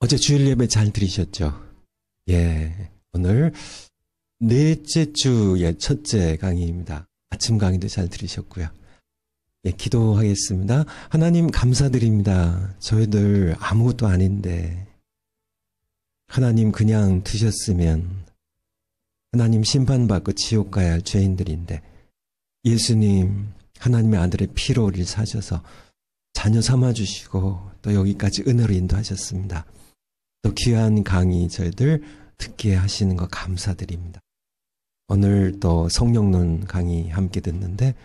어제 주일 예배 잘 들으셨죠? 예, 오늘 넷째 주의 첫째 강의입니다. 아침 강의도 잘 들으셨고요. 예, 기도하겠습니다. 하나님 감사드립니다. 저희들 아무것도 아닌데 하나님 그냥 두셨으면 하나님 심판받고 지옥 가야 할 죄인들인데 예수님 하나님의 아들의 피로 우리를 사셔서 자녀 삼아주시고 또 여기까지 은혜로 인도하셨습니다. 또 귀한 강의 저희들 듣게 하시는 거 감사드립니다. 오늘 또 성령론 강의 함께 듣는데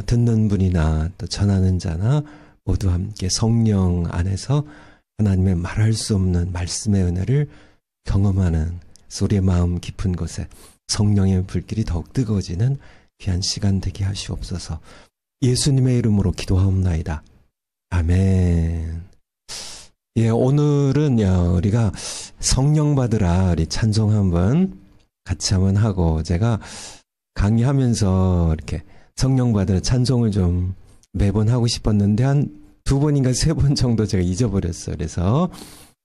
듣는 분이나 또 전하는 자나 모두 함께 성령 안에서 하나님의 말할 수 없는 말씀의 은혜를 경험하는 우리의 마음 깊은 곳에 성령의 불길이 더욱 뜨거워지는 귀한 시간 되게 하시옵소서. 예수님의 이름으로 기도하옵나이다. 아멘. 예, 오늘은 우리가 성령 받으라 우리 찬송 한번 같이 한번 하고, 제가 강의하면서 이렇게 성령 받으라 찬송을 좀 매번 하고 싶었는데 한 2번인가 3번 정도 제가 잊어버렸어요. 그래서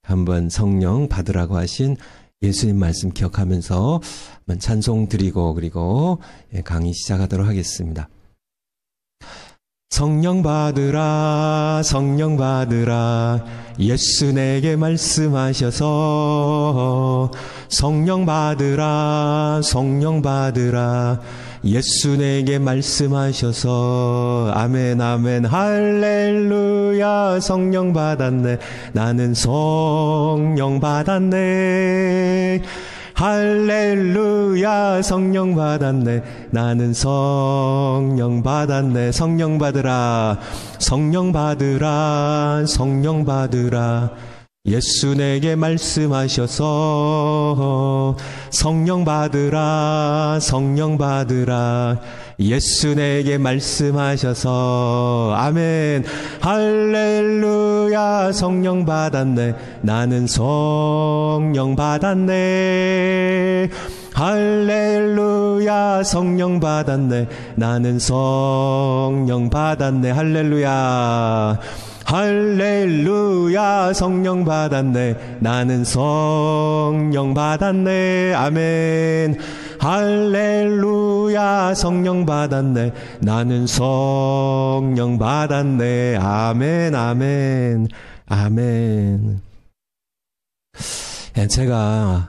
한번 성령 받으라고 하신 예수님 말씀 기억하면서 한번 찬송 드리고 그리고 강의 시작하도록 하겠습니다. 성령 받으라 성령 받으라 예수 내게 말씀하셔서 성령 받으라 성령 받으라 예수 내게 말씀하셔서 아멘 아멘 할렐루야 성령 받았네 나는 성령 받았네 할렐루야 성령 받았네 나는 성령 받았네 성령 받으라 성령 받으라 성령 받으라 예수 내게 말씀하셔서 성령 받으라 성령 받으라 예수 내게 말씀하셔서 아멘 할렐루야 성령 받았네 나는 성령 받았네 할렐루야 성령 받았네 나는 성령 받았네 할렐루야 할렐루야 성령 받았네 나는 성령 받았네 아멘 할렐루야 성령 받았네 나는 성령 받았네 아멘 아멘 아멘. 제가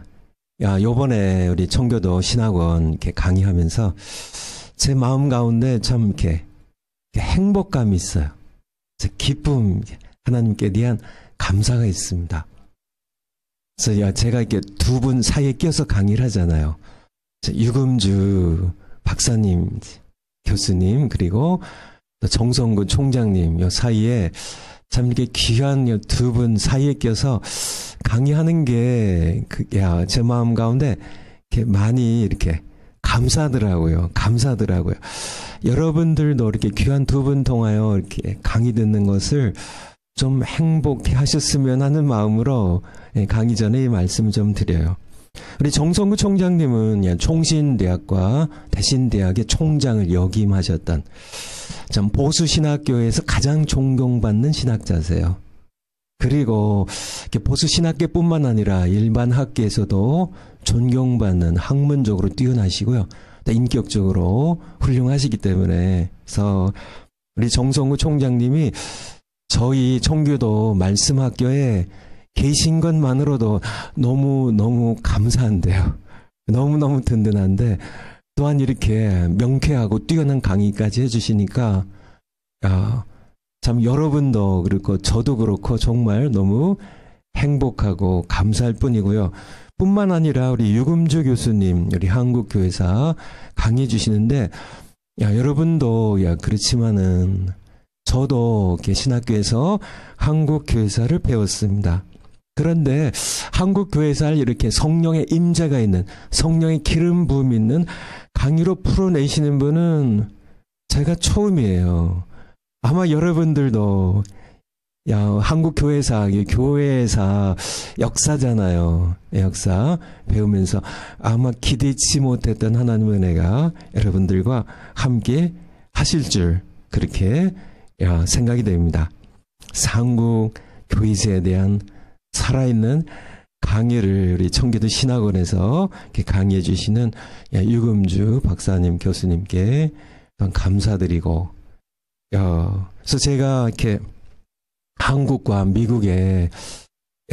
요번에 우리 청교도 신학원 이렇게 강의하면서 제 마음 가운데 참 이렇게 행복감이 있어요. 기쁨, 하나님께 대한 감사가 있습니다. 그래서 제가 이렇게 두 분 사이에 껴서 강의를 하잖아요. 유금주 박사님, 교수님, 그리고 또 정성근 총장님 요 사이에 참 이렇게 귀한 두 분 사이에 껴서 강의하는 게 제 마음 가운데 이렇게 많이 이렇게 감사하더라고요. 감사하더라고요. 여러분들도 이렇게 귀한 두 분 통하여 이렇게 강의 듣는 것을 좀 행복해 하셨으면 하는 마음으로 강의 전에 이 말씀을 좀 드려요. 우리 정성구 총장님은 총신대학과 대신대학의 총장을 역임하셨던 참 보수신학교에서 가장 존경받는 신학자세요. 그리고 보수신학계뿐만 아니라 일반 학계에서도 존경받는 학문적으로 뛰어나시고요. 또 인격적으로 훌륭하시기 때문에 그래서 우리 정성구 총장님이 저희 청교도 말씀학교에 계신 것만으로도 너무너무 감사한데요. 너무너무 든든한데 또한 이렇게 명쾌하고 뛰어난 강의까지 해주시니까 참 여러분도 그렇고 저도 그렇고 정말 너무 행복하고 감사할 뿐이고요. 뿐만 아니라 우리 유금주 교수님 우리 한국교회사 강의해 주시는데 여러분도 그렇지만은 저도 신학교에서 한국교회사를 배웠습니다. 그런데 한국교회사를 이렇게 성령의 임재가 있는 성령의 기름 부음 있는 강의로 풀어내시는 분은 제가 처음이에요. 아마 여러분들도 한국교회사, 교회사 역사잖아요. 역사 배우면서 아마 기대치 못했던 하나님의 은혜가 여러분들과 함께 하실 줄 그렇게 생각이 됩니다. 한국 교회사에 대한 살아있는 강의를 우리 청교도 신학원에서 이렇게 강의해 주시는 유금주 박사님 교수님께 감사드리고, 그래서 제가 이렇게 한국과 미국의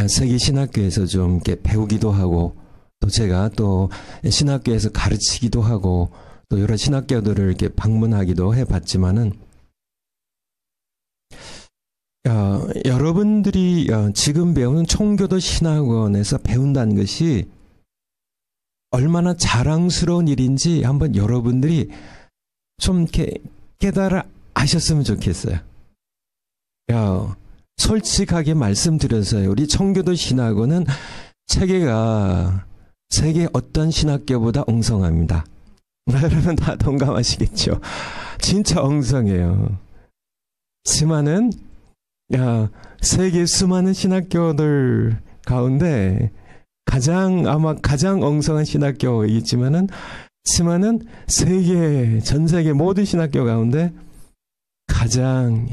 세계 신학교에서 좀 이렇게 배우기도 하고, 또 제가 또 신학교에서 가르치기도 하고, 또 여러 신학교들을 이렇게 방문하기도 해봤지만은, 여러분들이 지금 배우는 청교도 신학원에서 배운다는 것이 얼마나 자랑스러운 일인지 한번 여러분들이 좀 이렇게 깨달아 아셨으면 좋겠어요. 솔직하게 말씀드려서요. 우리 청교도 신학원은 체계가 세계 어떤 신학교보다 엉성합니다. 여러분 다 동감하시겠죠? 진짜 엉성해요. 하지만은 세계 수많은 신학교들 가운데 아마 가장 엉성한 신학교이겠지만은, 전 세계 모든 신학교 가운데 가장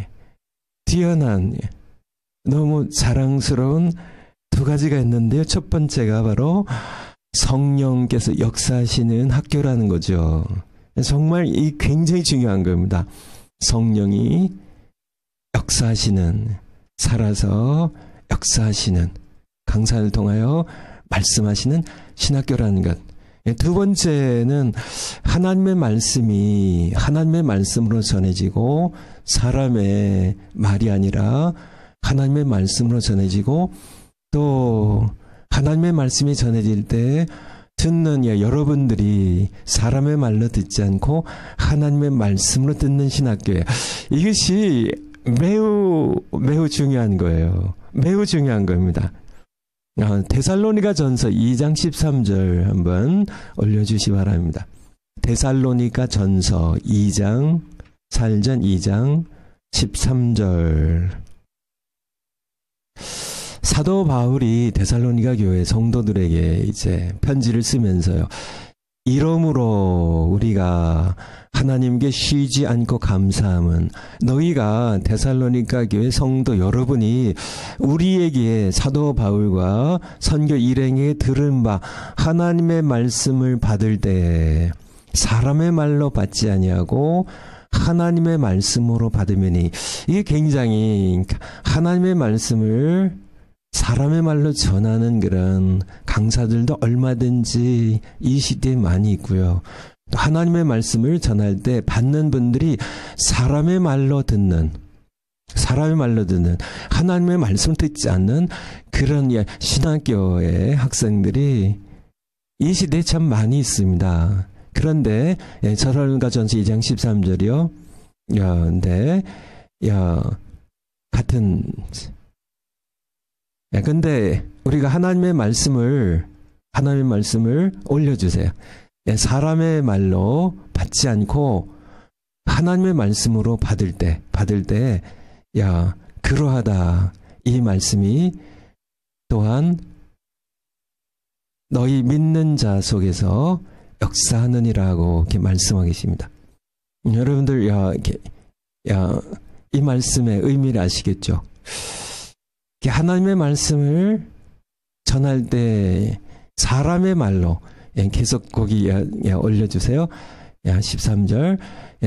뛰어난, 너무 자랑스러운 두 가지가 있는데요. 첫 번째가 바로 성령께서 역사하시는 학교라는 거죠. 정말 이 굉장히 중요한 겁니다. 성령이 역사하시는, 살아서 역사하시는, 강사를 통하여 말씀하시는 신학교라는 것. 두 번째는 하나님의 말씀이 하나님의 말씀으로 전해지고, 사람의 말이 아니라 하나님의 말씀으로 전해지고, 또 하나님의 말씀이 전해질 때 듣는 여러분들이 사람의 말로 듣지 않고 하나님의 말씀으로 듣는 신학교예요. 이것이 매우 중요한 거예요. 매우 중요한 겁니다. 데살로니가 전서 2장 13절 한번 올려주시 바랍니다. 데살로니가 전서 2장, 살전 2장 13절. 사도 바울이 데살로니가 교회 성도들에게 이제 편지를 쓰면서요. 이러므로 우리가 하나님께 쉬지 않고 감사함은, 너희가 데살로니가 교회 성도 여러분이 우리에게 사도 바울과 선교 일행에 들은 바 하나님의 말씀을 받을 때 사람의 말로 받지 아니하고 하나님의 말씀으로 받으면이, 이게 굉장히 하나님의 말씀을 사람의 말로 전하는 그런 강사들도 얼마든지 이 시대에 많이 있고요. 또 하나님의 말씀을 전할 때 받는 분들이 사람의 말로 듣는, 하나님의 말씀을 듣지 않는 그런 신학교의 학생들이 이 시대에 참 많이 있습니다. 그런데 데살로니가전서 2장 13절이요. 근데 우리가 하나님의 말씀을 올려주세요. 사람의 말로 받지 않고 하나님의 말씀으로 받을 때, 그러하다. 이 말씀이 또한 너희 믿는 자 속에서 역사하느니라고 이렇게 말씀하고 계십니다. 여러분들, 이 말씀의 의미를 아시겠죠? 하나님의 말씀을 전할 때 사람의 말로, 계속 거기 올려주세요. 13절.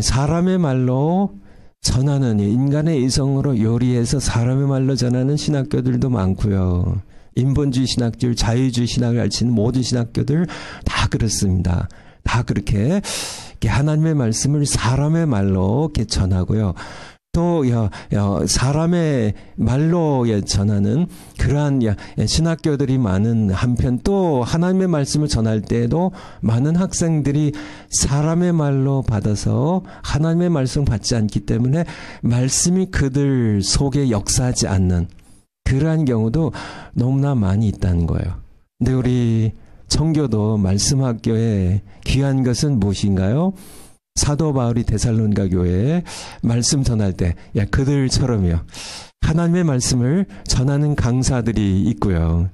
사람의 말로 전하는, 인간의 이성으로 요리해서 사람의 말로 전하는 신학교들도 많고요. 인본주의 신학들, 자유주의 신학을 가르치는 모든 신학교들 다 그렇습니다. 다 그렇게 하나님의 말씀을 사람의 말로 이렇게 전하고요. 또 사람의 말로 전하는 그러한 신학교들이 많은 한편, 또 하나님의 말씀을 전할 때에도 많은 학생들이 사람의 말로 받아서 하나님의 말씀 받지 않기 때문에 말씀이 그들 속에 역사하지 않는 그러한 경우도 너무나 많이 있다는 거예요. 근데 우리 청교도 말씀학교의 귀한 것은 무엇인가요? 사도 바울이 데살로니가 교회에 말씀 전할 때 그들처럼요, 하나님의 말씀을 전하는 강사들이 있고요.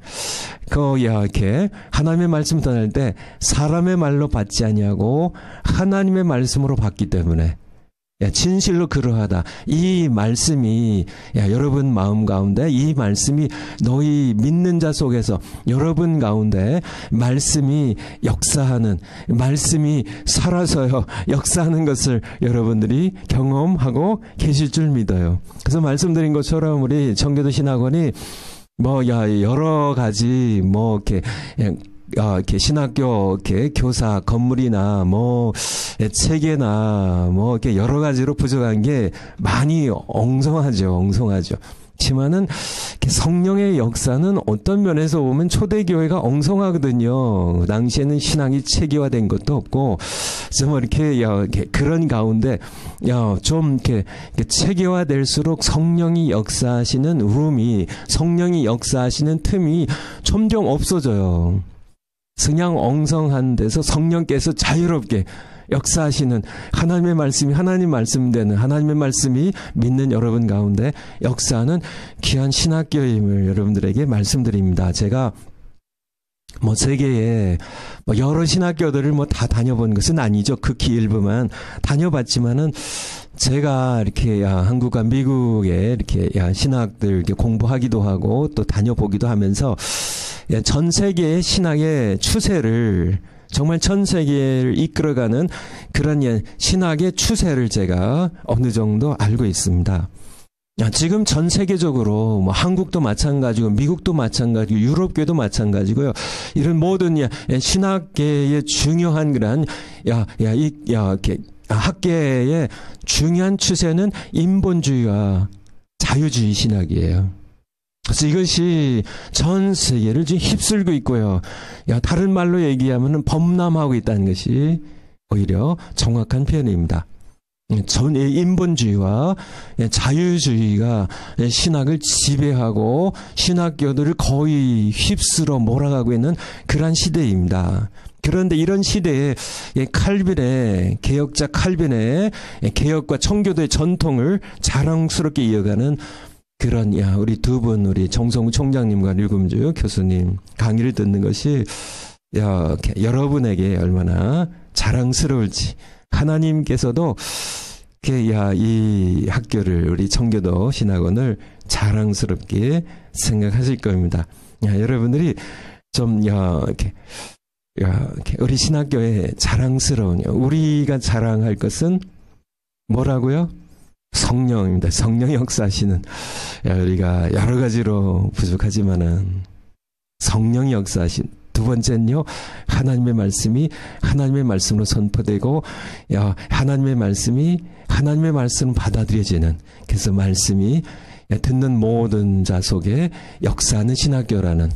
이렇게 하나님의 말씀 전할 때 사람의 말로 받지 아니하고 하나님의 말씀으로 받기 때문에 진실로 그러하다. 이 말씀이 여러분 마음 가운데, 이 말씀이 너희 믿는 자 속에서 여러분 가운데 말씀이 역사하는, 말씀이 살아서요 역사하는 것을 여러분들이 경험하고 계실 줄 믿어요. 그래서 말씀드린 것처럼 우리 청교도 신학원이 여러 가지 이렇게 신학교 이렇게 교사 건물이나 체계나 이렇게 여러 가지로 부족한 게 많이 엉성하죠. 그렇지만은 성령의 역사는 어떤 면에서 보면 초대교회가 엉성하거든요. 당시에는 신앙이 체계화된 것도 없고, 그래서 이렇게 그런 가운데 좀 이렇게 체계화될수록 성령이 역사하시는 룸이, 성령이 역사하시는 틈이 점점 없어져요. 그냥 엉성한 데서 성령께서 자유롭게 역사하시는 하나님의 말씀이 하나님 말씀 되는, 하나님의 말씀이 믿는 여러분 가운데 역사하는 귀한 신학교임을 여러분들에게 말씀드립니다. 제가 세계에 여러 신학교들을 다 다녀본 것은 아니죠. 극히 일부만 다녀봤지만은, 제가 이렇게 한국과 미국에 이렇게 신학들 이렇게 공부하기도 하고 또 다녀보기도 하면서 전 세계의 신학의 추세를, 정말 전 세계를 이끌어가는 그런 신학의 추세를 제가 어느 정도 알고 있습니다. 지금 전 세계적으로 한국도 마찬가지고 미국도 마찬가지고 유럽계도 마찬가지고요. 이런 모든 신학계의 중요한 그런 학계의 중요한 추세는 인본주의와 자유주의 신학이에요. 그래서 이것이 전 세계를 지금 휩쓸고 있고요. 다른 말로 얘기하면 범람하고 있다는 것이 오히려 정확한 표현입니다. 인본주의와 자유주의가 신학을 지배하고 신학교들을 거의 휩쓸어 몰아가고 있는 그러한 시대입니다. 그런데 이런 시대에 칼빈의, 개혁자 칼빈의 개혁과 청교도의 전통을 자랑스럽게 이어가는 그런 우리 두 분, 우리 정성우 총장님과 류금주 교수님 강의를 듣는 것이 여러분에게 얼마나 자랑스러울지, 하나님께서도 이 학교를, 우리 청교도 신학원을 자랑스럽게 생각하실 겁니다. 여러분들이 좀 이렇게 우리 신학교에 자랑스러운, 우리가 자랑할 것은 뭐라고요? 성령입니다. 성령이 역사하시는, 우리가 여러 가지로 부족하지만은 성령이 역사하신, 두 번째는요, 하나님의 말씀이 하나님의 말씀으로 선포되고, 하나님의 말씀이 하나님의 말씀을 받아들여지는, 그래서 말씀이 듣는 모든 자 속에 역사하는 신학교라는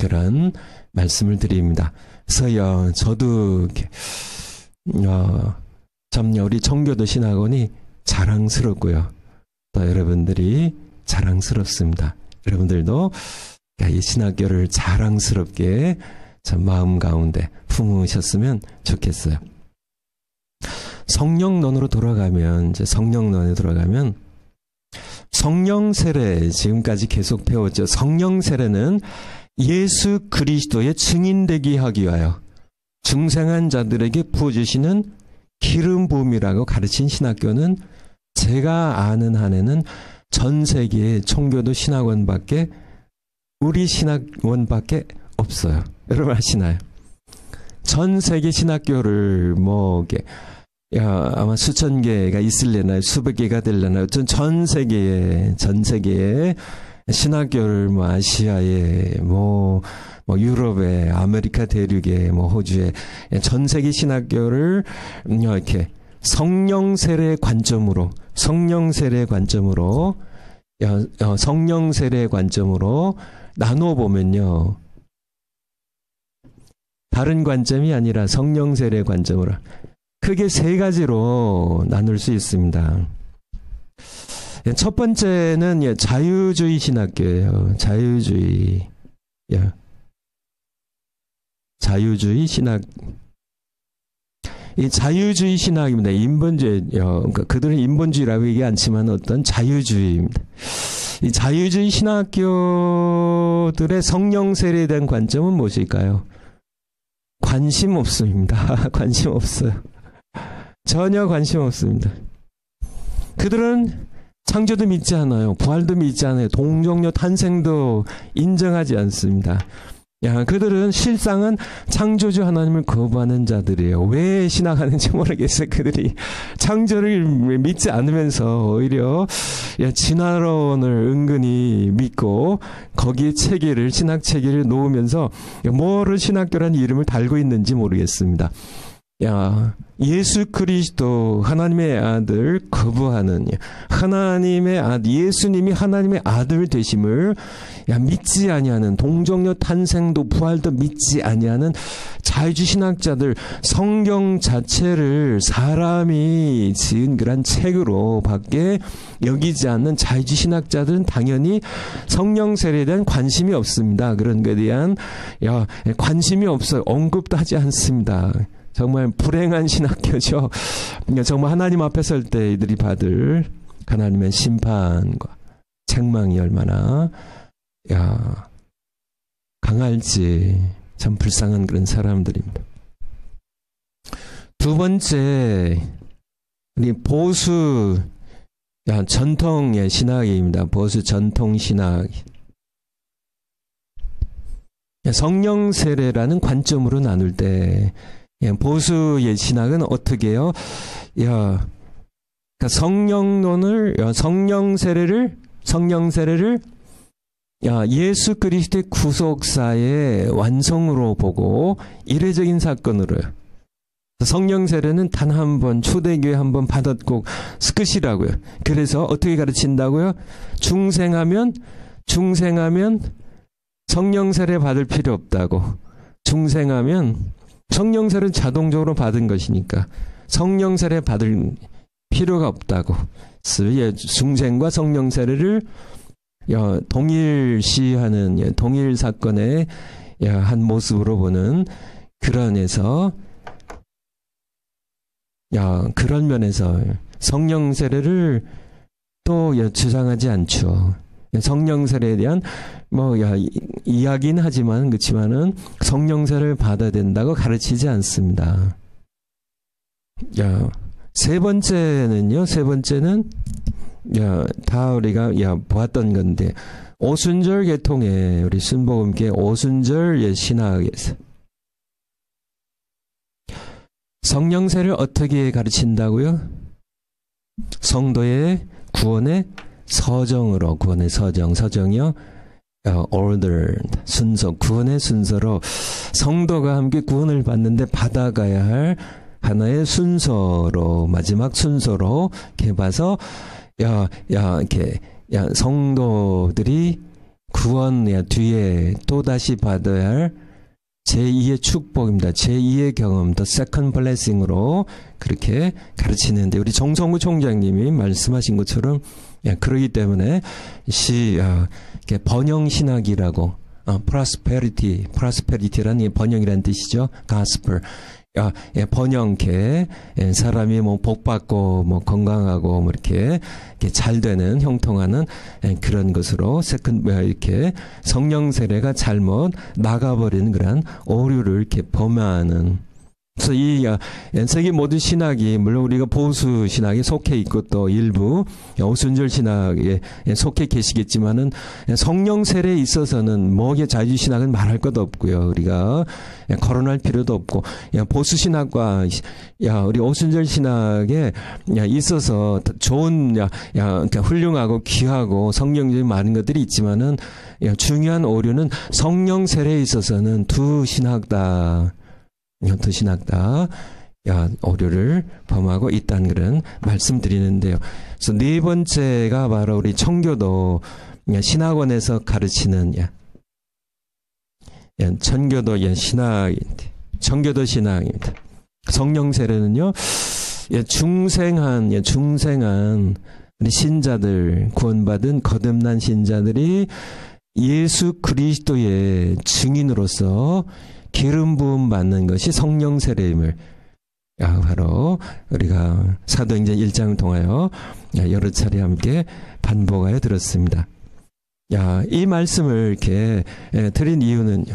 그런 말씀을 드립니다. 그래서 저도 참 우리 청교도 신학원이 자랑스럽고요. 또 여러분들이 자랑스럽습니다. 여러분들도 이 신학교를 자랑스럽게 참 마음 가운데 품으셨으면 좋겠어요. 성령론으로 돌아가면, 이제 성령론에 돌아가면, 성령 세례 지금까지 계속 배웠죠. 성령 세례는 예수 그리스도의 증인되게 하기 위하여 중생한 자들에게 부어주시는 기름 부음이라고 가르친 신학교는 제가 아는 한에는 전 세계의 청교도 신학원밖에, 우리 신학원밖에 없어요. 여러분 아시나요? 전 세계 신학교를 아마 수천 개가 있을래나 수백 개가 될래나, 전 세계의 신학교를 아시아에 유럽에, 아메리카 대륙에, 성주에, 전 세계 신학교를 이렇게 성령 세례의 관점으로 나누어 보면요, 다른 관점이 아니라 성령 세례의 관점으로 크게 세 가지로 나눌 수 있습니다. 첫 번째는 자유주의 신학교예요. 자유주의 신학. 이 자유주의 신학입니다. 인본주의, 그러니까 그들은 인본주의라고 얘기 않지만 어떤 자유주의입니다. 이 자유주의 신학교들의 성령 세례에 대한 관점은 무엇일까요? 관심 없습니다. 관심 없어요. 전혀 관심 없습니다. 그들은 창조도 믿지 않아요. 부활도 믿지 않아요. 동정녀 탄생도 인정하지 않습니다. 그들은 실상은 창조주 하나님을 거부하는 자들이에요. 왜 신앙하는지 모르겠어요. 그들이 창조를 믿지 않으면서 오히려 진화론을 은근히 믿고 거기에 체계를, 신학 체계를 놓으면서 뭐를 신학교라는 이름을 달고 있는지 모르겠습니다. 예수 그리스도 하나님의 아들 거부하는, 하나님의 아들, 예수님이 하나님의 아들 되심을 믿지 아니하는, 동정녀 탄생도 부활도 믿지 아니하는 자유주의 신학자들, 성경 자체를 사람이 지은 그런 책으로 밖에 여기지 않는 자유주의 신학자들은 당연히 성령 세례에 대한 관심이 없습니다. 그런 것에 대한 관심이 없어요. 언급도 하지 않습니다. 정말 불행한 신학교죠. 정말 하나님 앞에 설 때 이들이 받을 하나님의 심판과 책망이 얼마나 강할지 참 불쌍한 그런 사람들입니다. 두 번째, 우리 보수 전통의 신학입니다. 보수 전통 신학. 성령 세례라는 관점으로 나눌 때 보수의 신학은 어떻게 해요? 성령론을, 성령 세례를 예수 그리스도의 구속사의 완성으로 보고 이례적인 사건으로요. 성령 세례는 단 한 번, 초대교회 한 번 받았고 끝이라고요. 그래서 어떻게 가르친다고요? 중생하면 성령 세례 받을 필요 없다고. 중생하면 성령 세례는 자동적으로 받은 것이니까 성령 세례 받을 필요가 없다고. 중생과 성령 세례를 동일시하는 동일 사건의 한 모습으로 보는 그런 면에서 성령 세례를 또 주장하지 않죠. 성령 세례에 대한 이야기는 하지만 그렇지만은 성령 세례를 받아야 된다고 가르치지 않습니다. 세 번째는 다 우리가 보았던 건데, 오순절 계통의 우리 순복음계 오순절 신학에서 성령 세례를 어떻게 가르친다고요? 성도의 구원의 서정으로, 서정이요. ordered, 순서, 구원의 순서로 성도가 함께 구원을 받는데 받아가야 할 하나의 순서로, 마지막 순서로 이렇게 봐서 성도들이 구원 뒤에 또다시 받아야 할 제2의 축복입니다. 제2의 경험, the second blessing으로 그렇게 가르치는데, 우리 정성구 총장님이 말씀하신 것처럼 그러기 때문에 번영신학이라고, prosperity라는 번영이라는 뜻이죠. gospel. 번영케 사람이 복받고 건강하고 이렇게 잘 되는, 형통하는 그런 것으로 이렇게 성령 세례가 잘못 나가버리는 그런 오류를 이렇게 범하는. 그래서 이 세계 모든 신학이, 물론 우리가 보수 신학에 속해 있고 또 일부 오순절 신학에 속해 계시겠지만은 성령 세례에 있어서는 자유주의 신학은 말할 것도 없고요. 우리가 거론할 필요도 없고, 보수 신학과 우리 오순절 신학에 있어서 좋은 훌륭하고 귀하고 성령적인 많은 것들이 있지만은 중요한 오류는 성령 세례에 있어서는 두 신학 다 오류를 범하고 있다는 그런 말씀드리는데요. 그래서 네 번째가 바로 우리 청교도 신학원에서 가르치는 청교도 신학입니다. 성령 세례는요, 중생한 우리 신자들, 구원받은 거듭난 신자들이 예수 그리스도의 증인으로서 기름 부음 받는 것이 성령 세례임을 바로 우리가 사도행전 1장을 통하여 여러 차례 함께 반복하여 들었습니다. 이 말씀을 이렇게 드린 이유는요,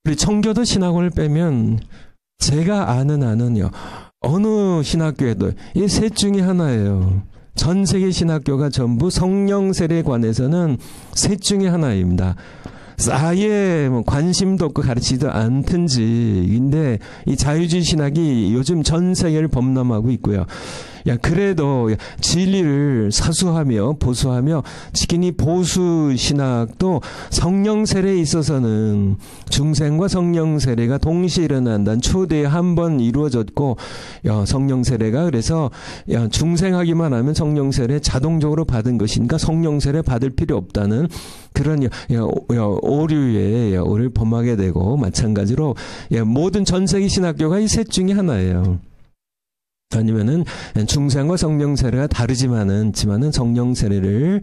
우리 청교도 신학원을 빼면 제가 아는 한은요, 어느 신학교에도 이 셋 중에 하나예요. 전 세계 신학교가 전부 성령 세례에 관해서는 셋 중에 하나입니다. 아예 뭐 관심도 없고 가르치지도 않든지. 근데 이 자유주의 신학이 요즘 전 세계를 범람하고 있고요. 그래도 진리를 사수하며 보수하며 지키니 보수 신학도 성령 세례에 있어서는 중생과 성령 세례가 동시에 일어난다는 초대에 한 번 이루어졌고, 성령 세례가 그래서 중생하기만 하면 성령 세례 자동적으로 받은 것이니까 성령 세례 받을 필요 없다는 그런 오류에 오를 범하게 되고, 마찬가지로 모든 전 세계 신학교가 이 셋 중에 하나예요. 아니면은 중생과 성령 세례가 다르지만은 성령 세례를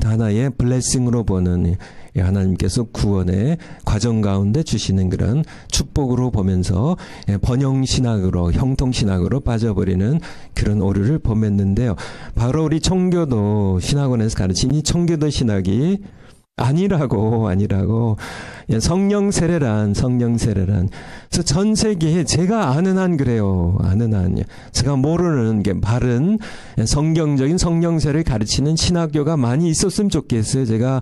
하나의 블레싱으로 보는, 하나님께서 구원의 과정 가운데 주시는 그런 축복으로 보면서 번영신학으로, 형통신학으로 빠져버리는 그런 오류를 범했는데요. 바로 우리 청교도 신학원에서 가르친 이 청교도 신학이 아니라고. 성령 세례란. 그래서 전 세계에 제가 아는 한 그래요. 제가 모르는 게 바른 성경적인 성령 세례를 가르치는 신학교가 많이 있었으면 좋겠어요. 제가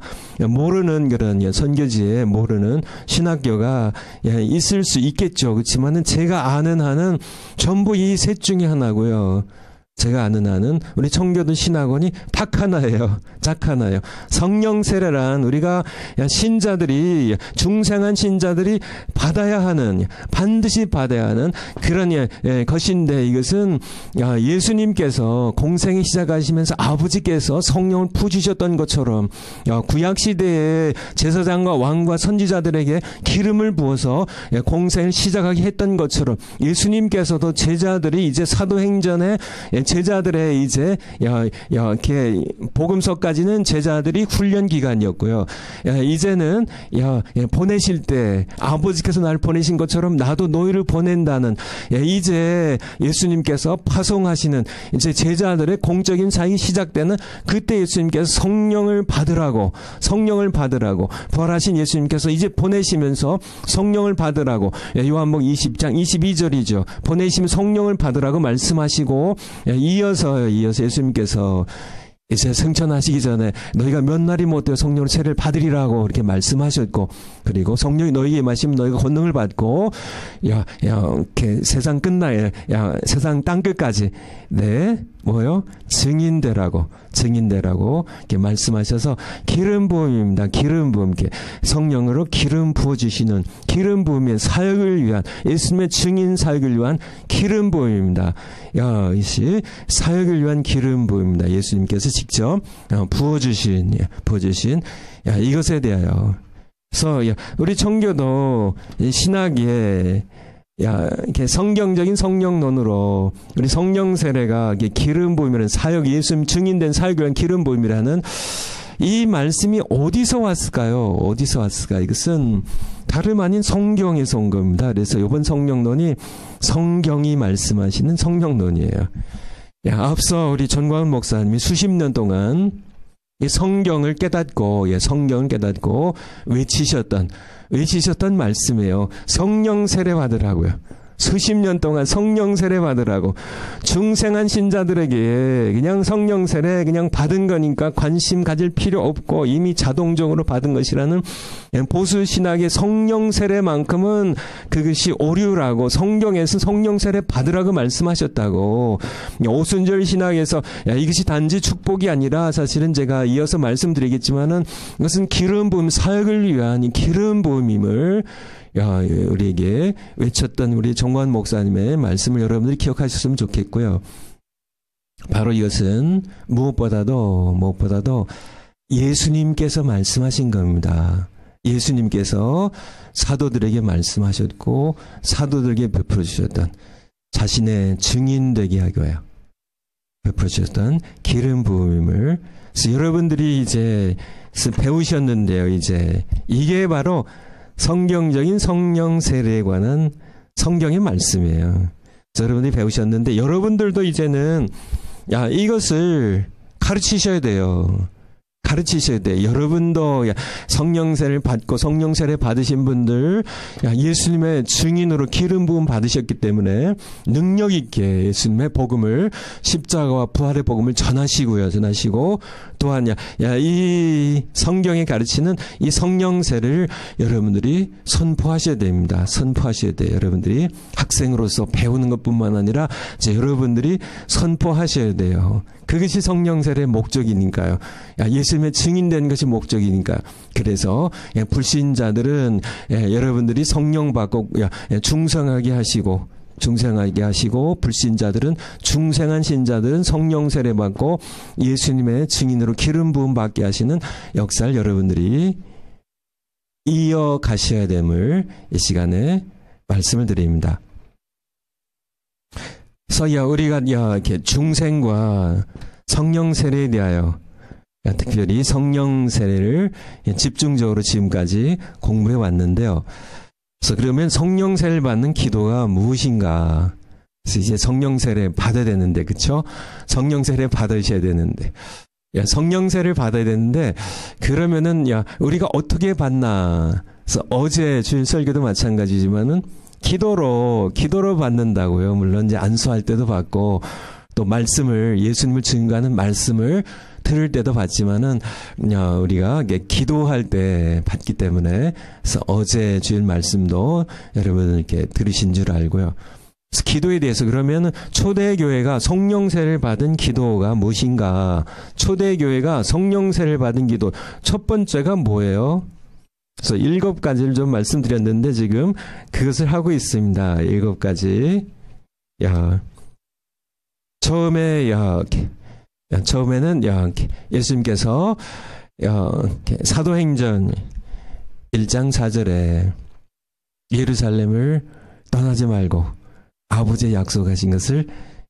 모르는 그런 선교지에 모르는 신학교가 있을 수 있겠죠. 그렇지만은 제가 아는 한은 전부 이 셋 중에 하나고요. 제가 아는 한은 우리 청교도 신학원이 딱 하나예요. 성령 세례란 우리가 신자들이, 중생한 신자들이 반드시 받아야 하는 그런 것인데, 이것은 예수님께서 공생이 시작하시면서 아버지께서 성령을 부으셨던 것처럼 구약시대에 제사장과 왕과 선지자들에게 기름을 부어서 공생을 시작하게 했던 것처럼, 예수님께서도 제자들이 이제 사도행전에 제자들의 이제 이렇게 복음서까지는 제자들이 훈련 기간이었고요. 이제는 보내실 때 아버지께서 날 보내신 것처럼 나도 너희를 보낸다는, 이제 예수님께서 파송하시는 이제 제자들의 공적인 사역이 시작되는 그때 예수님께서 성령을 받으라고 부활하신 예수님께서 이제 보내시면서 성령을 받으라고, 요한복음 20장 22절이죠. 보내시면 성령을 받으라고 말씀하시고, 이어서 예수님께서 이제 승천하시기 전에 너희가 몇 날이 못되어 성령을 세례를 받으리라고 이렇게 말씀하셨고, 그리고 성령이 너희에게 임하시면 너희가 권능을 받고 이렇게 세상 세상 땅끝까지 증인되라고 이렇게 말씀하셔서 기름 부음입니다. 기름 부음, 성령으로 기름 부어 주시는 기름 부음의 사역을 위한, 예수님의 증인 사역을 위한 기름 부음입니다. 이것이 사역을 위한 기름 부음입니다. 예수님께서 직접 부어 주신 이것에 대하여. 그래서 우리 청교도 신학에 이렇게 성경적인 성령론으로 우리 성령 세례가 기름 부음이라는 사역, 예수님 증인된 사역을 위한 기름 부음이라는 이 말씀이 어디서 왔을까요? 이것은 다름 아닌 성경에서 온 겁니다. 그래서 이번 성령론이 성경이 말씀하시는 성령론이에요. 앞서 우리 전광훈 목사님이 수십 년 동안 이 성경을 깨닫고 외치셨던 말씀이에요. 성령 세례 받으라고요. 수십 년 동안 성령 세례 받으라고. 중생한 신자들에게 그냥 성령 세례 그냥 받은 거니까 관심 가질 필요 없고 이미 자동적으로 받은 것이라는 보수 신학의 성령 세례만큼은 그것이 오류라고, 성경에서 성령 세례 받으라고 말씀하셨다고. 오순절 신학에서 이것이 단지 축복이 아니라, 사실은 제가 이어서 말씀드리겠지만은 이것은 기름 부음, 사역을 위한 이 기름 부음임을 우리에게 외쳤던 우리 정관 목사님의 말씀을 여러분들이 기억하셨으면 좋겠고요. 바로 이것은 무엇보다도 예수님께서 말씀하신 겁니다. 예수님께서 사도들에게 말씀하셨고 사도들에게 베풀어 주셨던, 자신의 증인 되게 하고요 베풀어 주셨던 기름 부음임을 여러분들이 이제 배우셨는데요. 이제 이게 바로 성경적인 성령 세례에 관한 성경의 말씀이에요. 여러분들이 배우셨는데 여러분들도 이제는 이것을 가르치셔야 돼요. 가르치셔야 돼. 여러분도 성령 세례를 받고 성령 세례 받으신 분들 예수님의 증인으로 기름 부음 받으셨기 때문에 능력 있게 예수님의 복음을 십자가와 부활의 복음을 전하시고 또한 이 성경에 가르치는 이 성령 세례를 여러분들이 선포하셔야 됩니다. 선포하셔야 돼요. 여러분들이 학생으로서 배우는 것뿐만 아니라 이제 여러분들이 선포하셔야 돼요. 그것이 성령 세례의 목적이니까요. 예수님의 증인된 것이 목적이니까. 그래서 불신자들은 여러분들이 성령 받고 중생하게 하시고 불신자들은 중생한 신자들은 성령 세례 받고 예수님의 증인으로 기름 부음 받게 하시는 역사를 여러분들이 이어가셔야 됨을 이 시간에 말씀을 드립니다. 그래서 우리가 이렇게 중생과 성령 세례에 대하여 특별히 성령 세례를 집중적으로 지금까지 공부해 왔는데요. 그래서 그러면 성령 세례를 받는 기도가 무엇인가? 그래서 이제 성령 세례 받아야 되는데, 그쵸? 성령 세례 받으셔야 되는데. 성령 세례를 받아야 되는데, 그러면은, 우리가 어떻게 받나? 그래서 어제 주일 설교도 마찬가지지만은, 기도로 받는다고요. 물론 이제 안수할 때도 받고, 또 말씀을, 예수님을 증거하는 말씀을 들을 때도 받지만은, 우리가 기도할 때 받기 때문에, 그래서 어제 주일 말씀도 여러분 이렇게 들으신 줄 알고요. 그래서 기도에 대해서 그러면 초대교회가 성령 세례를 받은 기도가 무엇인가? 초대교회가 성령 세례를 받은 기도, 첫 번째가 뭐예요? 그래서 7가지를 좀 말씀드렸는데 지금 그것을 하고 있습니다. 7가지. 처음에는 예수님께서 사도행전 1장 4절에 예루살렘을 떠나지 말고 아버지의 약속하신 것을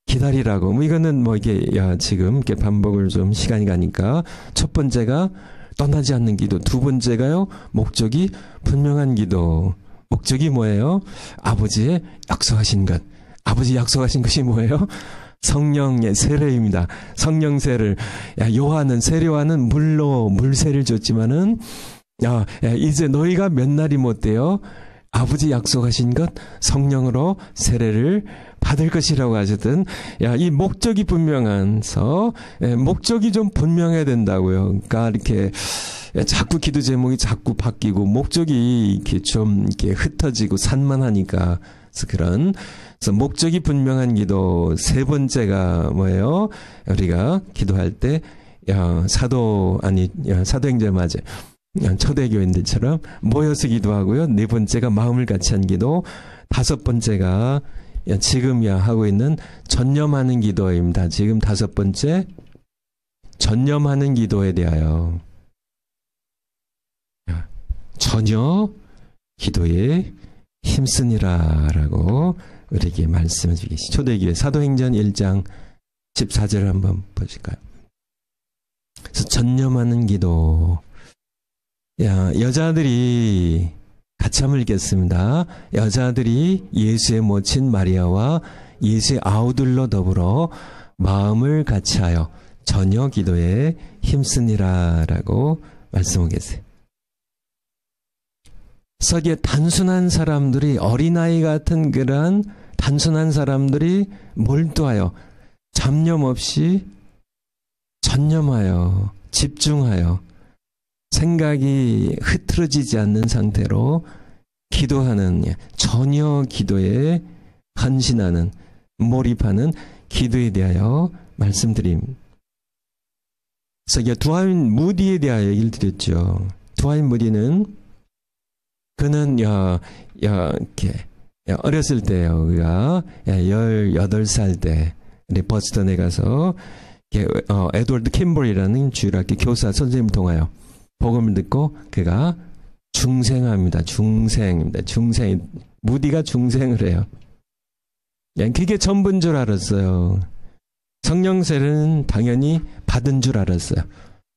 기다리라고. 이거는 이게 지금 이렇게 반복을 좀 시간이 가니까 첫 번째가 떠나지 않는 기도, 두 번째가요 목적이 분명한 기도. 목적이 뭐예요? 아버지의 약속하신 것. 아버지 약속하신 것이 뭐예요? 성령의 세례입니다. 성령 세례를 세례와는 물로 물세를 줬지만은 이제 너희가 몇 날이 못 돼요? 아버지 약속하신 것 성령으로 세례를 받을 것이라고 하셨던 이 목적이 분명한서 목적이 좀 분명해야 된다고요. 그러니까 이렇게 자꾸 기도 제목이 자꾸 바뀌고 목적이 이렇게 좀 이렇게 흩어지고 산만하니까 그래서 목적이 분명한 기도. 세 번째가 뭐예요? 우리가 기도할 때 사도행전 맞아요. 초대교인들처럼 모여서 기도하고요. 네 번째가 마음을 같이 한 기도. 다섯 번째가 지금 하고 있는 전념하는 기도입니다. 지금 다섯 번째 전념하는 기도에 대하여 전혀 기도에 힘쓰니라라고 우리에게 말씀해 주시기. 초대교회 사도행전 1장 14절을 한번 보실까요? 그래서 전념하는 기도. 여자들이 같이 한번 읽겠습니다. 여자들이 예수의 모친 마리아와 예수의 아우들로 더불어 마음을 같이하여 전혀 기도에 힘쓰니라라고 말씀하고 계세요. 그래서 단순한 사람들이, 어린아이 같은 그러한 단순한 사람들이 몰두하여 잡념 없이 전념하여 집중하여 생각이 흐트러지지 않는 상태로 기도하는, 전혀 기도에 헌신하는, 몰입하는 기도에 대하여 말씀드림. 그래서 두하임 무디에 대하여 얘기를 드렸죠. 두하임 무디는 그는 이렇게 어렸을 때요. 우리가 18살 때 버스턴에 가서 에드워드 캠볼이라는 주일학교 교사 선생님을 통하여 복음을 듣고 그가 중생합니다. 중생입니다. 중생. 무디가 중생을 해요. 그게 전부인 줄 알았어요. 성령 세례는 당연히 받은 줄 알았어요.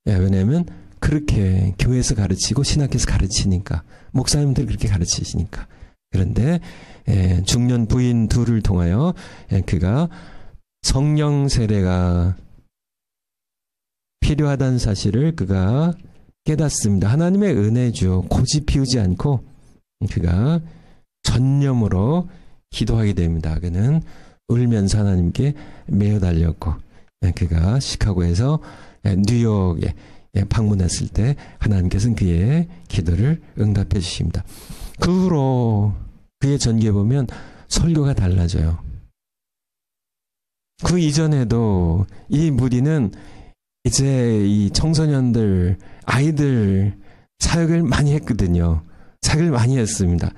왜냐하면 그렇게 교회에서 가르치고 신학교에서 가르치니까, 목사님들 그렇게 가르치시니까. 그런데 중년 부인 둘을 통하여 그가 성령 세례가 필요하다는 사실을 그가 깨닫습니다. 하나님의 은혜죠. 고집 피우지 않고 그가 전념으로 기도하게 됩니다. 그는 울면서 하나님께 매어 달렸고 그가 시카고에서 뉴욕에 방문했을 때 하나님께서는 그의 기도를 응답해 주십니다. 그 후로 그의 전기에 보면 설교가 달라져요. 그 이전에도 이 무리는 이제 이 청소년들, 아이들 사역을 많이 했거든요. 사역을 많이 했습니다.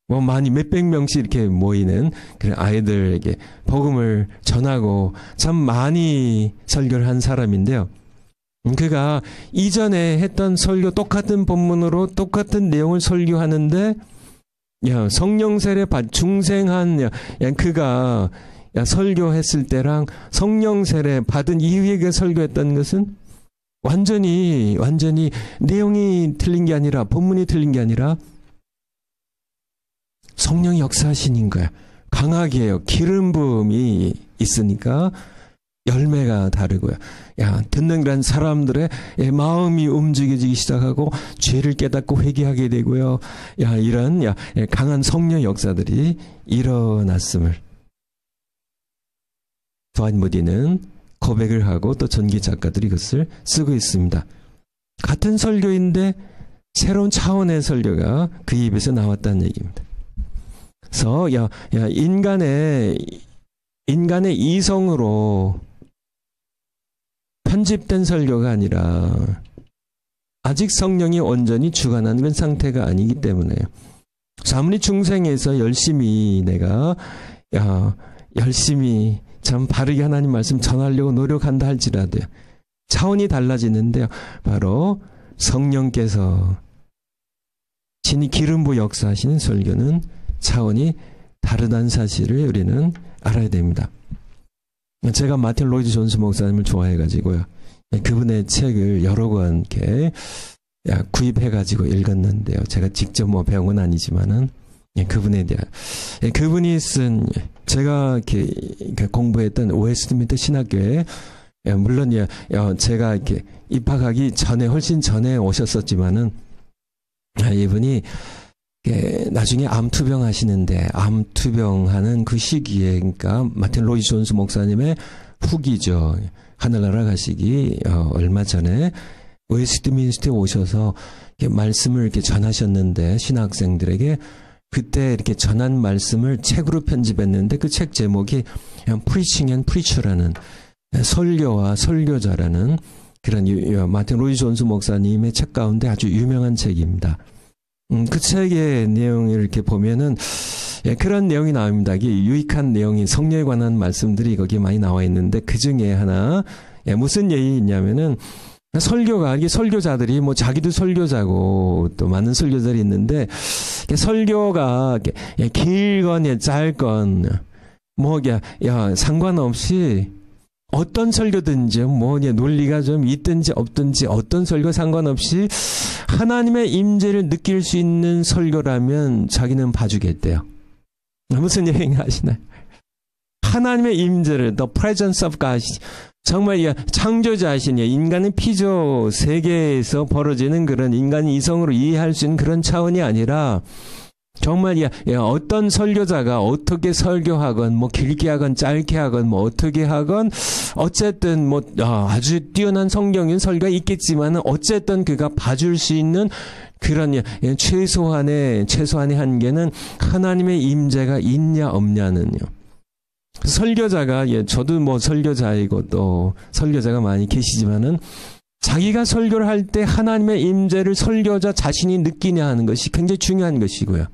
뭐 많이 몇백 명씩 이렇게 모이는 그런 아이들에게 복음을 전하고 참 많이 설교를 한 사람인데요. 그가 이전에 했던 설교 똑같은 본문으로 똑같은 내용을 설교하는데 성령 세례 중생한 그가 설교했을 때랑 성령 세례 받은 이후에 그 설교했던 것은 완전히 내용이 틀린 게 아니라 본문이 틀린 게 아니라 성령이 역사하시는 거야. 강하게 해요. 기름 부음이 있으니까 열매가 다르고요. 듣는 그런 사람들의 마음이 움직여지기 시작하고 죄를 깨닫고 회개하게 되고요. 이런 강한 성령 역사들이 일어났음을 도안 무디는 고백을 하고 또 전기 작가들이 그것을 쓰고 있습니다. 같은 설교인데 새로운 차원의 설교가 그 입에서 나왔다는 얘기입니다. 그래서 인간의 이성으로 편집된 설교가 아니라 아직 성령이 온전히 주관하는 그런 상태가 아니기 때문에 아무리 중생에서 열심히 내가 열심히 참 바르게 하나님 말씀 전하려고 노력한다 할지라도요. 차원이 달라지는데요. 바로 성령께서 신이 기름 부어 역사하시는 설교는 차원이 다르다는 사실을 우리는 알아야 됩니다. 제가 마틴 로이드 존스 목사님을 좋아해가지고요. 그분의 책을 여러 권 이렇게 구입해가지고 읽었는데요. 제가 직접 배운 건 아니지만은 그분에 대한 그분이 쓴 제가 이렇게 공부했던 웨스트민스터 신학교에 물론 제가 이렇게 입학하기 전에 훨씬 전에 오셨었지만은 이분이 나중에 암투병 하시는데 암투병하는 그 시기에 그러니까 마틴 로이드 존스 목사님의 후기죠. 하늘나라 가시기 얼마 전에 웨스트민스터에 오셔서 이렇게 말씀을 이렇게 전하셨는데 신학생들에게 그때 이렇게 전한 말씀을 책으로 편집했는데 그 책 제목이 Preaching and Preacher라는 설교와 설교자라는 그런 마틴 로이드 존스 목사님의 책 가운데 아주 유명한 책입니다. 그 책의 내용을 이렇게 보면은 그런 내용이 나옵니다. 이게 유익한 내용이 성령에 관한 말씀들이 거기에 많이 나와 있는데 그 중에 하나 무슨 얘기 있냐면은 설교가 이게 설교자들이 자기도 설교자고 또 많은 설교자들이 있는데 설교가 길건 짧건 상관없이 어떤 설교든지 논리가 좀 있든지 없든지 어떤 설교 상관없이 하나님의 임재를 느낄 수 있는 설교라면 자기는 봐주겠대요. 무슨 얘기 아시나요? 하나님의 임재를 the presence of God 정말 창조자이신 인간의 피조 세계에서 벌어지는 그런 인간의 이성으로 이해할 수 있는 그런 차원이 아니라 정말 어떤 설교자가 어떻게 설교하건 길게 하건 짧게 하건 어떻게 하건 어쨌든 아주 뛰어난 성경인 설교가 있겠지만 어쨌든 그가 봐줄 수 있는 그런 최소한의 한계는 하나님의 임재가 있냐 없냐는요. 설교자가 저도 설교자이고 또 설교자가 많이 계시지만은 자기가 설교를 할 때 하나님의 임재를 설교자 자신이 느끼냐 하는 것이 굉장히 중요한 것이고요.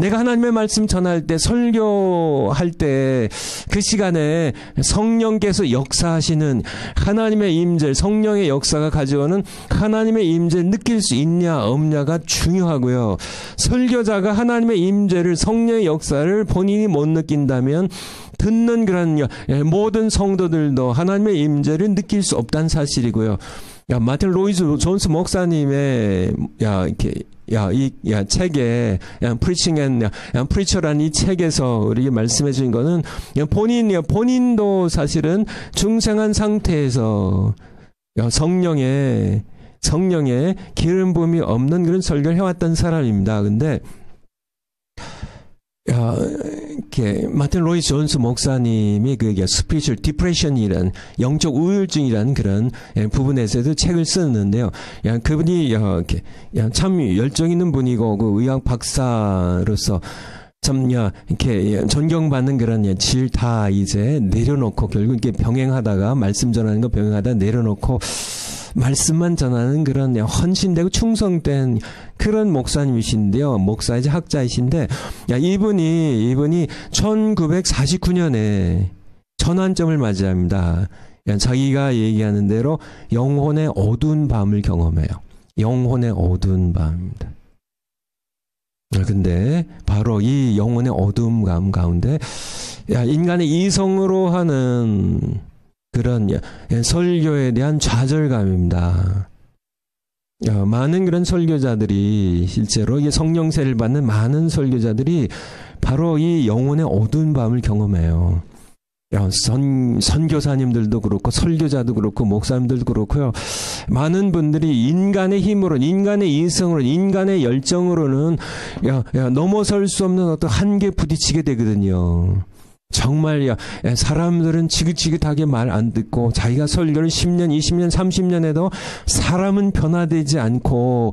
내가 하나님의 말씀 전할 때 설교할 때 그 시간에 성령께서 역사하시는 하나님의 임재, 성령의 역사가 가져오는 하나님의 임재를 느낄 수 있냐 없냐가 중요하고요. 설교자가 하나님의 임재를 성령의 역사를 본인이 못 느낀다면 듣는 그런 모든 성도들도 하나님의 임재를 느낄 수 없다는 사실이고요. 마틴 로이드 존스 목사님의 이 책에 Preaching and Preacher라는 이 책에서 우리에게 말씀해 주신 거는 본인도 사실은 중생한 상태에서 성령의 기름 부음이 없는 그런 설교를 해왔던 사람입니다. 근데 이렇게 마틴 로이드 존스 목사님이 그게 스피리추얼 디프레션이란 영적 우울증이라는 그런 부분에서도 책을 쓰는데요. 그분이 이렇게 참 열정 있는 분이고 그 의학 박사로서 참 이렇게 존경받는 그런 질 다 이제 내려놓고 결국 이렇게 병행하다가 말씀 전하는 거 병행하다 내려놓고 말씀만 전하는 그런 헌신되고 충성된 그런 목사님이신데요. 목사이자 학자이신데, 이분이 1949년에 전환점을 맞이합니다. 자기가 얘기하는 대로 영혼의 어두운 밤을 경험해요. 영혼의 어두운 밤입니다. 근데 바로 이 영혼의 어두운 밤 가운데 인간의 이성으로 하는 그런 설교에 대한 좌절감입니다. 많은 그런 설교자들이 실제로 이 성령세를 받는 많은 설교자들이 바로 이 영혼의 어두운 밤을 경험해요. 선교사님들도 그렇고 설교자도 그렇고 목사님들도 그렇고요. 많은 분들이 인간의 힘으로, 인간의 이성으로, 인간의 열정으로는 넘어설 수 없는 어떤 한계에 부딪히게 되거든요. 정말 사람들은 지긋지긋하게 말 안 듣고 자기가 설교를 10년, 20년, 30년 해도 사람은 변화되지 않고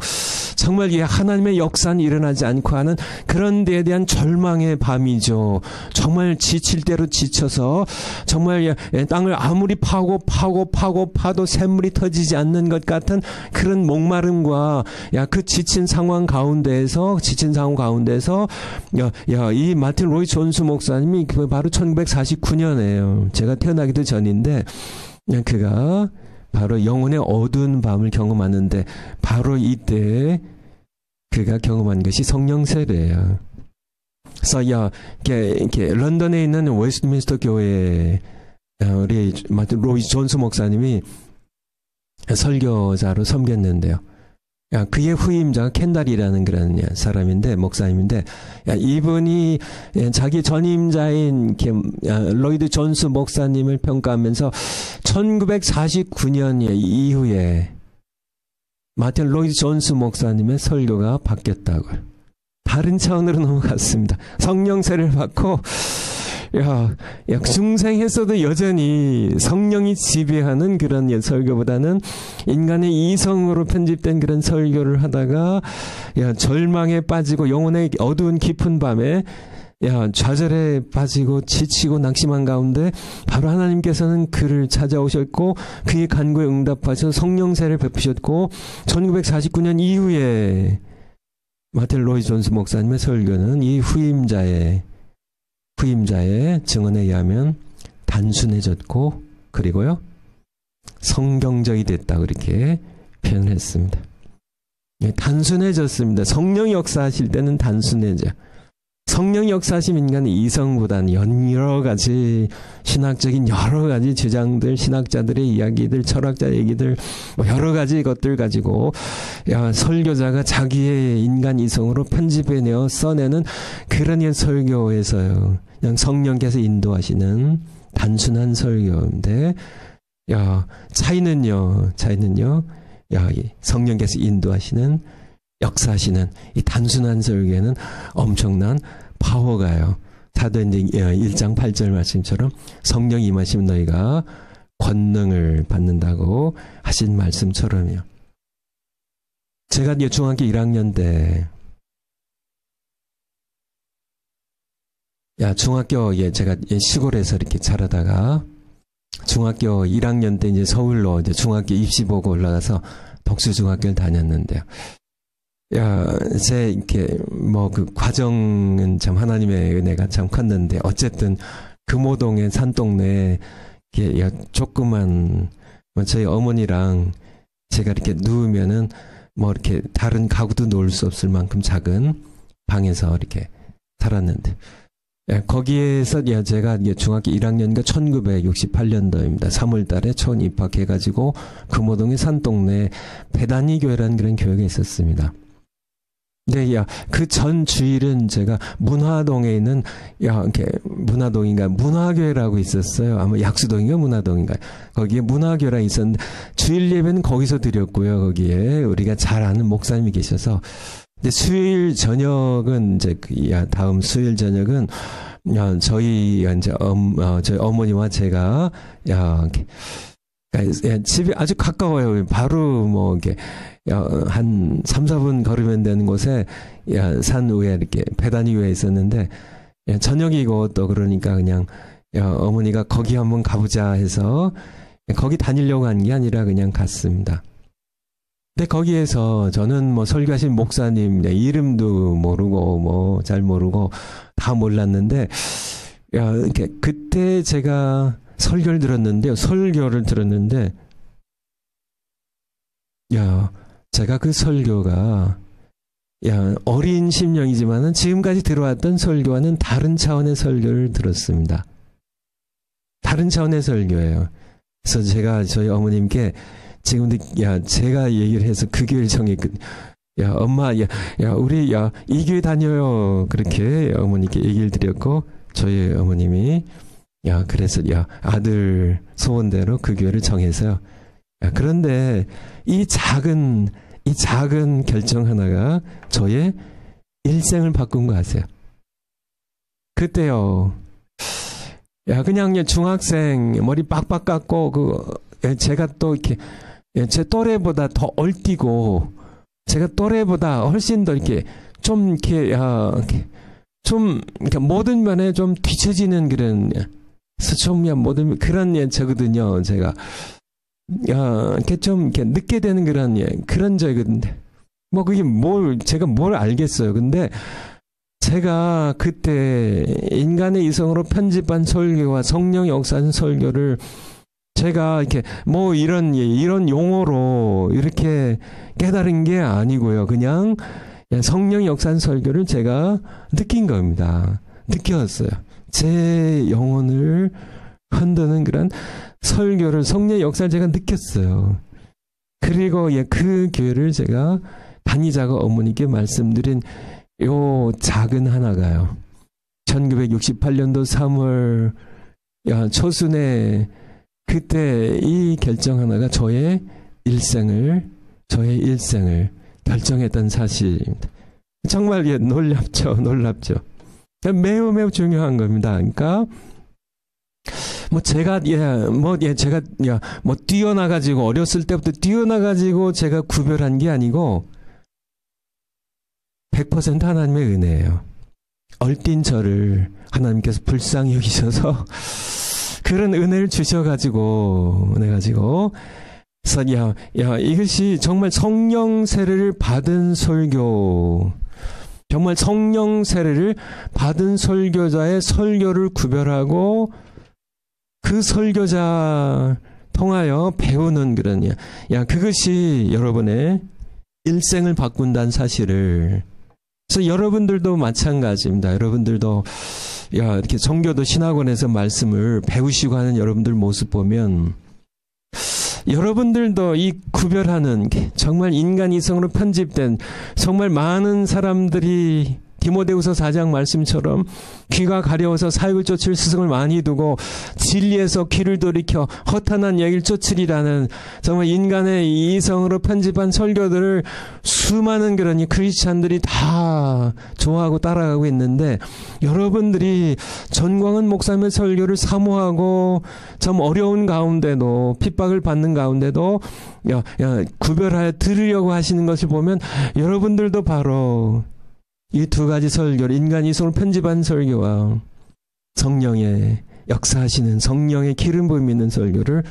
정말 하나님의 역사는 일어나지 않고 하는 그런 데에 대한 절망의 밤이죠. 정말 지칠 대로 지쳐서 정말 땅을 아무리 파도 샘물이 터지지 않는 것 같은 그런 목마름과 그 지친 상황 가운데에서 이 마틴 로이 존스 목사님이 바로 1949년에요. 제가 태어나기도 전인데 그가 바로 영혼의 어두운 밤을 경험하는데 바로 이때 그가 경험한 것이 성령 세례예요. 그래서 이렇게 런던에 있는 웨스트민스터 교회에 우리 마틴 로이 존스 목사님이 설교자로 섬겼는데요. 그의 후임자가 켄달이라는 그런 사람인데, 목사님인데, 이분이 자기 전임자인 로이드 존스 목사님을 평가하면서 1949년 이후에 마틴 로이드 존스 목사님의 설교가 바뀌었다고요. 다른 차원으로 넘어갔습니다. 성령세를 받고, 중생했어도 여전히 성령이 지배하는 그런 설교보다는 인간의 이성으로 편집된 그런 설교를 하다가 절망에 빠지고 영혼의 어두운 깊은 밤에 좌절에 빠지고 지치고 낙심한 가운데 바로 하나님께서는 그를 찾아오셨고 그의 간구에 응답하셔서 성령세를 베푸셨고 1949년 이후에 마틴 로이 존스 목사님의 설교는 이 후임자의 증언에 의하면 단순해졌고 그리고요 성경적이 됐다고 이렇게 표현을 했습니다. 단순해졌습니다. 성령이 역사하실 때는 단순해져. 성령이 역사하신 인간의 이성보다는 여러 가지 신학적인 여러 가지 주장들, 신학자들의 이야기들, 철학자 얘기들 여러 가지 것들 가지고 설교자가 자기의 인간 이성으로 편집해내어 써내는 그런 설교에서요. 그냥 성령께서 인도하시는 단순한 설교인데 차이는요. 성령께서 인도하시는 역사하시는 이 단순한 설교에는 엄청난 파워가요. 사도행전 1장 8절 말씀처럼 성령이 임하시면 너희가 권능을 받는다고 하신 말씀처럼요. 제가 중학교 1학년 때 제가 시골에서 이렇게 자라다가 중학교 1학년 때 이제 서울로 이제 중학교 입시 보고 올라가서 독수중학교를 다녔는데요. 그 과정은 참 하나님의 은혜가 참 컸는데, 어쨌든 금호동의 산동네에 조그만, 저희 어머니랑 제가 이렇게 누우면은 이렇게 다른 가구도 놓을 수 없을 만큼 작은 방에서 이렇게 살았는데, 거기에서 제가 중학교 1학년인가 1968년도입니다. 3월 달에 처음 입학해가지고 금호동의 산동네에 베다니 교회라는 그런 교회가 있었습니다. 네, 야, 그 전 주일은 제가 문화동에 있는, 이렇게, 문화동인가, 문화교회라고 있었어요. 아마 약수동인가, 문화동인가. 거기에 문화교회라 있었는데, 주일 예배는 거기서 드렸고요, 거기에. 우리가 잘 아는 목사님이 계셔서. 근데 수요일 저녁은, 이제, 다음 수요일 저녁은, 저희, 이제, 저희 어머니와 제가, 집이 아주 가까워요. 바로 뭐, 이렇게, 한 3, 4분 걸으면 되는 곳에, 산 위에 이렇게 배단위 위에 있었는데, 저녁이고 또 그러니까 그냥, 어머니가 거기 한번 가보자 해서, 거기 다니려고 한 게 아니라 그냥 갔습니다. 근데 거기에서 저는 뭐 설교하신 목사님 이름도 모르고 뭐 잘 모르고 다 몰랐는데, 이렇게 그때 제가 설교를 들었는데요. 제가 그 설교가, 어린 심령이지만은 지금까지 들어왔던 설교와는 다른 차원의 설교를 들었습니다. 다른 차원의 설교예요. 그래서 제가 저희 어머님께 지금도, 제가 얘기를 해서 그 교회를 정했거든요. 엄마, 우리, 이 교회 다녀요. 그렇게 어머니께 얘기를 드렸고, 저희 어머님이, 그래서, 아들 소원대로 그 교회를 정해서요. 그런데 이 작은 결정 하나가 저의 일생을 바꾼 거 아세요? 그때요. 그냥 중학생 머리 빡빡 깎고 제가 또 이렇게 제 또래보다 더 얼뛰고 제가 또래보다 훨씬 더 이렇게 좀 이렇게 좀 그러니까 모든 면에 좀 뒤처지는 그런 모든 그런 저거든요. 제가 이렇게 좀 이렇게 늦게 되는 그런 저거든요. 뭐 그게 제가 뭘 알겠어요. 근데 제가 그때 인간의 이성으로 편집한 설교와 성령 역사한 설교를 제가 이렇게 뭐 이런 용어로 이렇게 깨달은 게 아니고요. 그냥 성령 역사한 설교를 제가 느낀 겁니다. 느꼈어요. 제 영혼을 흔드는 그런 설교를, 성령 역사를 제가 느꼈어요. 그리고 그 교회를 제가 다니자고 어머니께 말씀드린 요 작은 하나가요. 1968년도 3월 초순에 그때 이 결정 하나가 저의 일생을 결정했던 사실입니다. 정말 놀랍죠. 매우 매우 중요한 겁니다. 그러니까 제가 뛰어나가지고 어렸을 때부터 뛰어나가지고 제가 구별한 게 아니고 100% 하나님의 은혜예요. 얼뛴 저를 하나님께서 불쌍히 여기셔서 그런 은혜를 주셔가지고 그래서 이것이 정말 성령 세례를 받은 설교, 정말 성령 세례를 받은 설교자의 설교를 구별하고 그 설교자 통하여 배우는 그런 그것이 여러분의 일생을 바꾼다는 사실을. 그래서 여러분들도 마찬가지입니다. 여러분들도 이렇게 정교도 신학원에서 말씀을 배우시고 하는 여러분들 모습 보면 여러분들도 이 구별하는 정말 인간 이성으로 편집된 정말 많은 사람들이 디모데후서 4장 말씀처럼 귀가 가려워서 사역을 쫓을 스승을 많이 두고 진리에서 귀를 돌이켜 허탄한 얘기를 쫓으리라는 정말 인간의 이성으로 편집한 설교들을 수많은 그런 크리스찬들이 다 좋아하고 따라가고 있는데 여러분들이 전광훈 목사님의 설교를 사모하고 참 어려운 가운데도 핍박을 받는 가운데도 구별하여 들으려고 하시는 것을 보면 여러분들도 바로 이 두 가지 설교를 인간 이성을 편집한 설교와 성령의 역사하시는 성령의 기름 부음 있는 설교를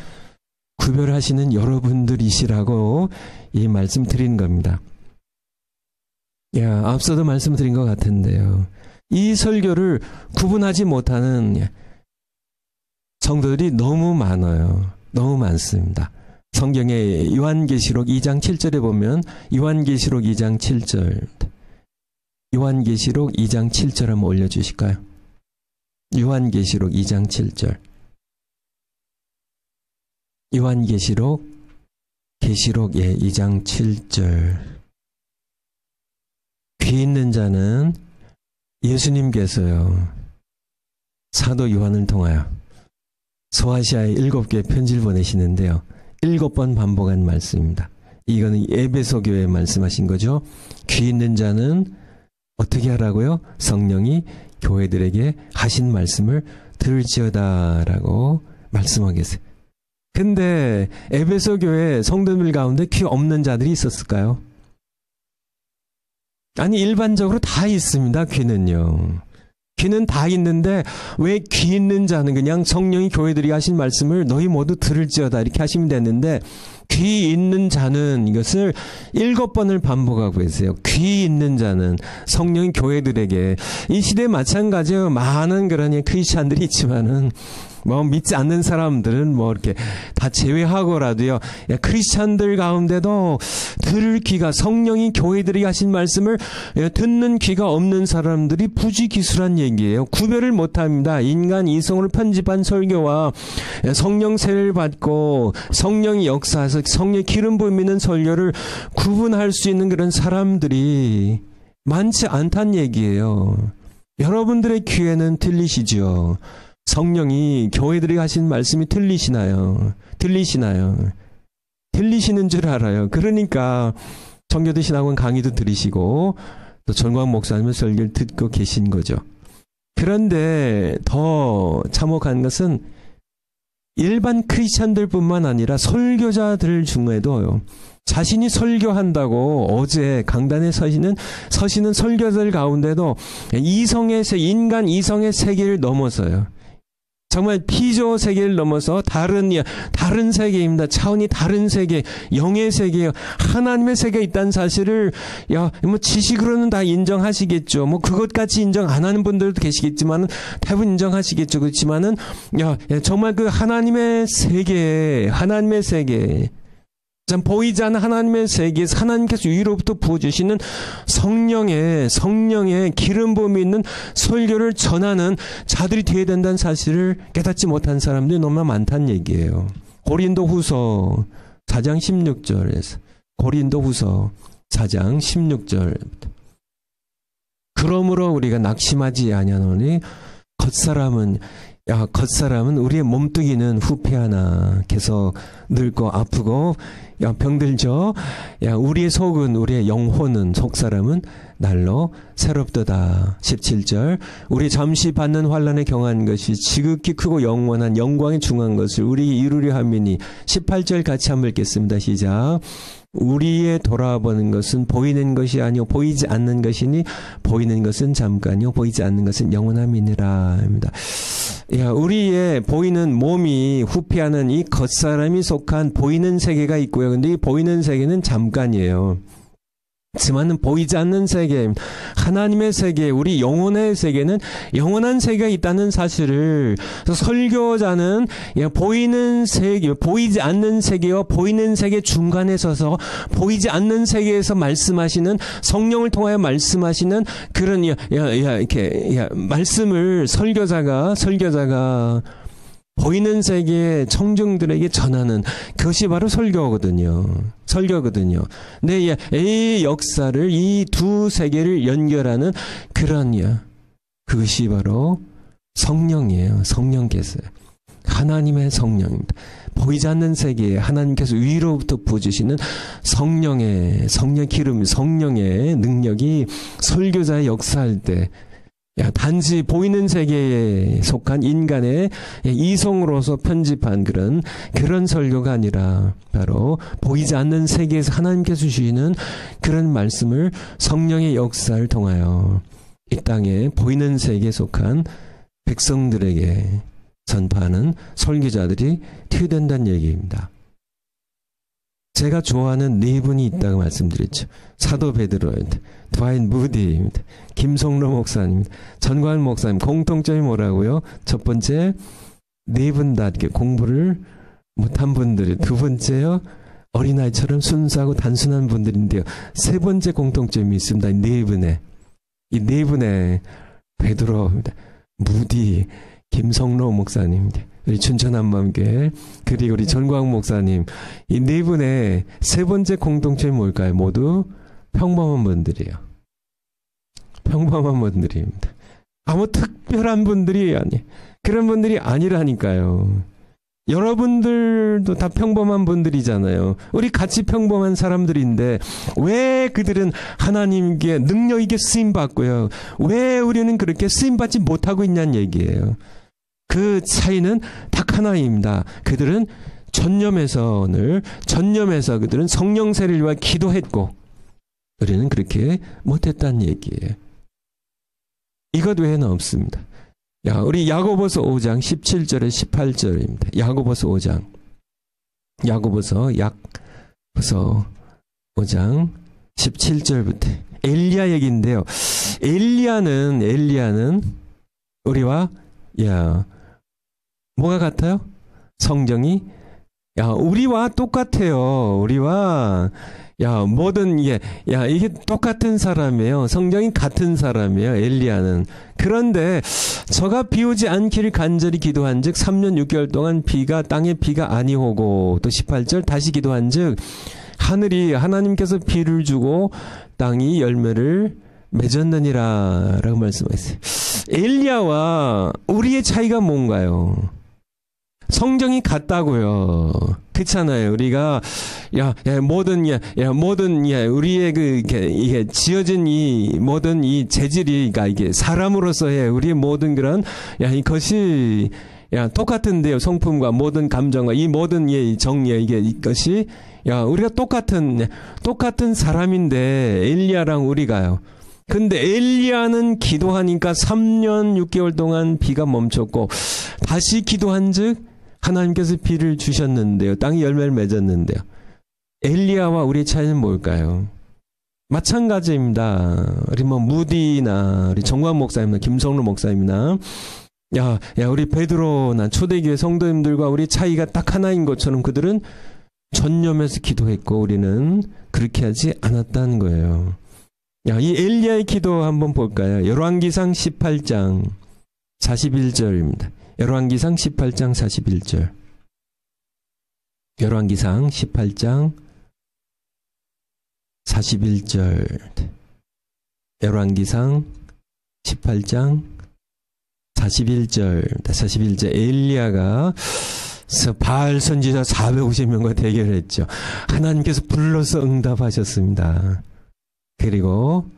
구별하시는 여러분들이시라고 이 말씀 드린 겁니다. 앞서도 말씀드린 것 같은데요. 이 설교를 구분하지 못하는 성도들이 너무 많아요. 너무 많습니다. 성경의 요한계시록 2장 7절에 보면 요한계시록 2장 7절 요한계시록 2장 7절 한번 올려주실까요? 요한계시록 2장 7절 계시록 2장 7절 귀 있는 자는 예수님께서요, 사도 요한을 통하여 소아시아에 7개의 편지를 보내시는데요. 7번 반복한 말씀입니다. 이거는 에베소 교회에 말씀하신 거죠. 귀 있는 자는 어떻게 하라고요? 성령이 교회들에게 하신 말씀을 들을지어다라고 말씀하겠어요. 근데 에베소 교회 성도들 가운데 귀 없는 자들이 있었을까요? 아니, 일반적으로 다 있습니다. 귀는요. 귀는 다 있는데 왜 귀 있는 자는 그냥 성령이 교회들이 하신 말씀을 너희 모두 들을지어다 이렇게 하시면 되는데, 귀 있는 자는 이것을 7번을 반복하고 있어요. 귀 있는 자는 성령이 교회들에게, 이 시대에 마찬가지로 많은 그런 크리스찬들이 있지만은 뭐 믿지 않는 사람들은 뭐 이렇게 다 제외하고라도요, 크리스찬들 가운데도 들을 귀가, 성령이 교회들이 하신 말씀을 듣는 귀가 없는 사람들이 부지기수란 얘기예요. 구별을 못합니다. 인간 이성으로 편집한 설교와 성령 세례를 받고 성령이 역사해서 성령의 기름 부음 있는 설교를 구분할 수 있는 그런 사람들이 많지 않다는 얘기예요. 여러분들의 귀에는 들리시죠? 성령이 교회들이 하신 말씀이 들리시나요? 들리시는 줄 알아요. 그러니까 청교도 신학원 강의도 들으시고 또 전광 목사님의 설교를 듣고 계신 거죠. 그런데 더 참혹한 것은 일반 크리스찬들뿐만 아니라 설교자들 중에도요, 자신이 설교한다고 어제 강단에 서시는 설교자들 가운데도 인간 이성의 세계를 넘어서요. 정말 피조 세계를 넘어서 다른 세계입니다. 차원이 다른 세계, 영의 세계예요. 하나님의 세계에 있다는 사실을 뭐 지식으로는 다 인정하시겠죠. 뭐 그것같이 인정 안 하는 분들도 계시겠지만은 대부분 인정하시겠죠. 그렇지만은 정말 그 하나님의 세계, 참 보이지 않는 하나님의 세계에서 하나님께서 위로부터 부어주시는 성령의 기름 부음이 있는 설교를 전하는 자들이 되어야 된다는 사실을 깨닫지 못한 사람들이 너무 많다는 얘기예요. 고린도후서 4장 16절에서 고린도후서 4장 16절부터 그러므로 우리가 낙심하지 아니하노니 겉사람은 우리의 몸뚱이는 후패하나 계속 늙고 아프고 병들죠. 우리의 속은, 우리의 영혼은, 속사람은 날로 새롭도다. 17절 우리 잠시 받는 환난에 경한 것이 지극히 크고 영원한 영광에 중한 것을 우리 이루려 함이니. 18절 같이 한번 읽겠습니다. 시작. 우리의 돌아보는 것은 보이는 것이 아니요 보이지 않는 것이니 보이는 것은 잠깐이요 보이지 않는 것은 영원함이니라 합니다. 우리의 보이는 몸이 후패하는 이 겉사람이 속한 보이는 세계가 있고요. 근데 이 보이는 세계는 잠깐이에요. 하지만 보이지 않는 세계, 하나님의 세계, 우리 영혼의 세계는 영원한 세계가 있다는 사실을, 설교자는 보이는 세계, 보이지 않는 세계와 보이는 세계 중간에 서서 보이지 않는 세계에서 말씀하시는, 성령을 통하여 말씀하시는 그런 이렇게 말씀을 설교자가 보이는 세계의 청중들에게 전하는 그것이 바로 설교거든요. 근데 이 역사를, 이 두 세계를 연결하는 그것이 바로 성령이에요. 성령께서. 하나님의 성령입니다. 보이지 않는 세계에 하나님께서 위로부터 부어주시는 성령의 기름, 성령의 능력이 설교자의 역사할 때 단지 보이는 세계에 속한 인간의 이성으로서 편집한 그런 설교가 아니라 바로 보이지 않는 세계에서 하나님께서 주시는 그런 말씀을 성령의 역사를 통하여 이 땅에 보이는 세계에 속한 백성들에게 전파하는 설교자들이 되어된다는 얘기입니다. 제가 좋아하는 네 분이 있다고 말씀드렸죠. 사도 베드로입니다. 드와인 무디입니다. 김성로 목사님입니다. 전광 목사님. 공통점이 뭐라고요? 첫 번째, 네 분 다 이렇게 공부를 못한 분들이. 두 번째요, 어린아이처럼 순수하고 단순한 분들인데요. 세 번째 공통점이 있습니다. 이 네 분의 베드로입니다. 무디, 김성로 목사님입니다. 우리 춘천한마음교회, 그리고 우리 전광 목사님. 이 네 분의 세 번째 공통점이 뭘까요? 모두 평범한 분들이에요. 평범한 분들입니다. 아무 특별한 분들이 아니, 그런 분들이 아니라니까요. 여러분들도 다 평범한 분들이잖아요. 우리 같이 평범한 사람들인데 왜 그들은 하나님께 능력 있게 쓰임 받고요. 왜 우리는 그렇게 쓰임 받지 못하고 있냐는 얘기예요. 그 차이는 딱 하나입니다. 그들은 전념해서 그들은 성령 세례를 위해 기도했고 우리는 그렇게 못했다는 얘기예요. 이것 외에는 없습니다. 우리 야고보서 5장 17절에 18절입니다. 야고보서 5장. 야고보서 5장 17절부터 엘리야 얘기인데요. 엘리야는 우리와 뭐가 같아요? 성정이 우리와 똑같아요. 우리와 이게 똑같은 사람이에요. 성정이 같은 사람이에요. 엘리야는. 그런데 저가 비 오지 않기를 간절히 기도한즉 3년 6개월 동안 땅에 비가 아니오고 또 18절 다시 기도한즉 하나님께서 비를 주고 땅이 열매를 맺었느니라 라고 말씀하셨어요. 엘리야와 우리의 차이가 뭔가요? 성정이 같다고요. 그렇잖아요. 우리가 모든 우리의 이게 지어진 이 모든 이 재질이 이게 사람으로서의 우리의 모든 그런 이것이 똑같은데요. 성품과 모든 감정과 이 모든 정의 이것이 우리가 똑같은 사람인데 엘리야랑 우리가요. 근데 엘리야는 기도하니까 3년 6개월 동안 비가 멈췄고 다시 기도한즉 하나님께서 비를 주셨는데요. 땅이 열매를 맺었는데요. 엘리야와 우리의 차이는 뭘까요? 마찬가지입니다. 우리 무디나 우리 정광 목사님이나 김성로 목사님이나 우리 베드로나 초대교회 성도님들과 우리 차이가 딱 하나인 것처럼 그들은 전념해서 기도했고 우리는 그렇게 하지 않았다는 거예요. 이 엘리야의 기도 한번 볼까요? 열왕기상 18장 41절입니다. 열왕기상 18장 41절. 열왕기상 18장 41절. 열왕기상 18장 41절. 41절. 엘리야가 바알 선지자 450명과 대결했죠. 하나님께서 불러서 응답하셨습니다. 그리고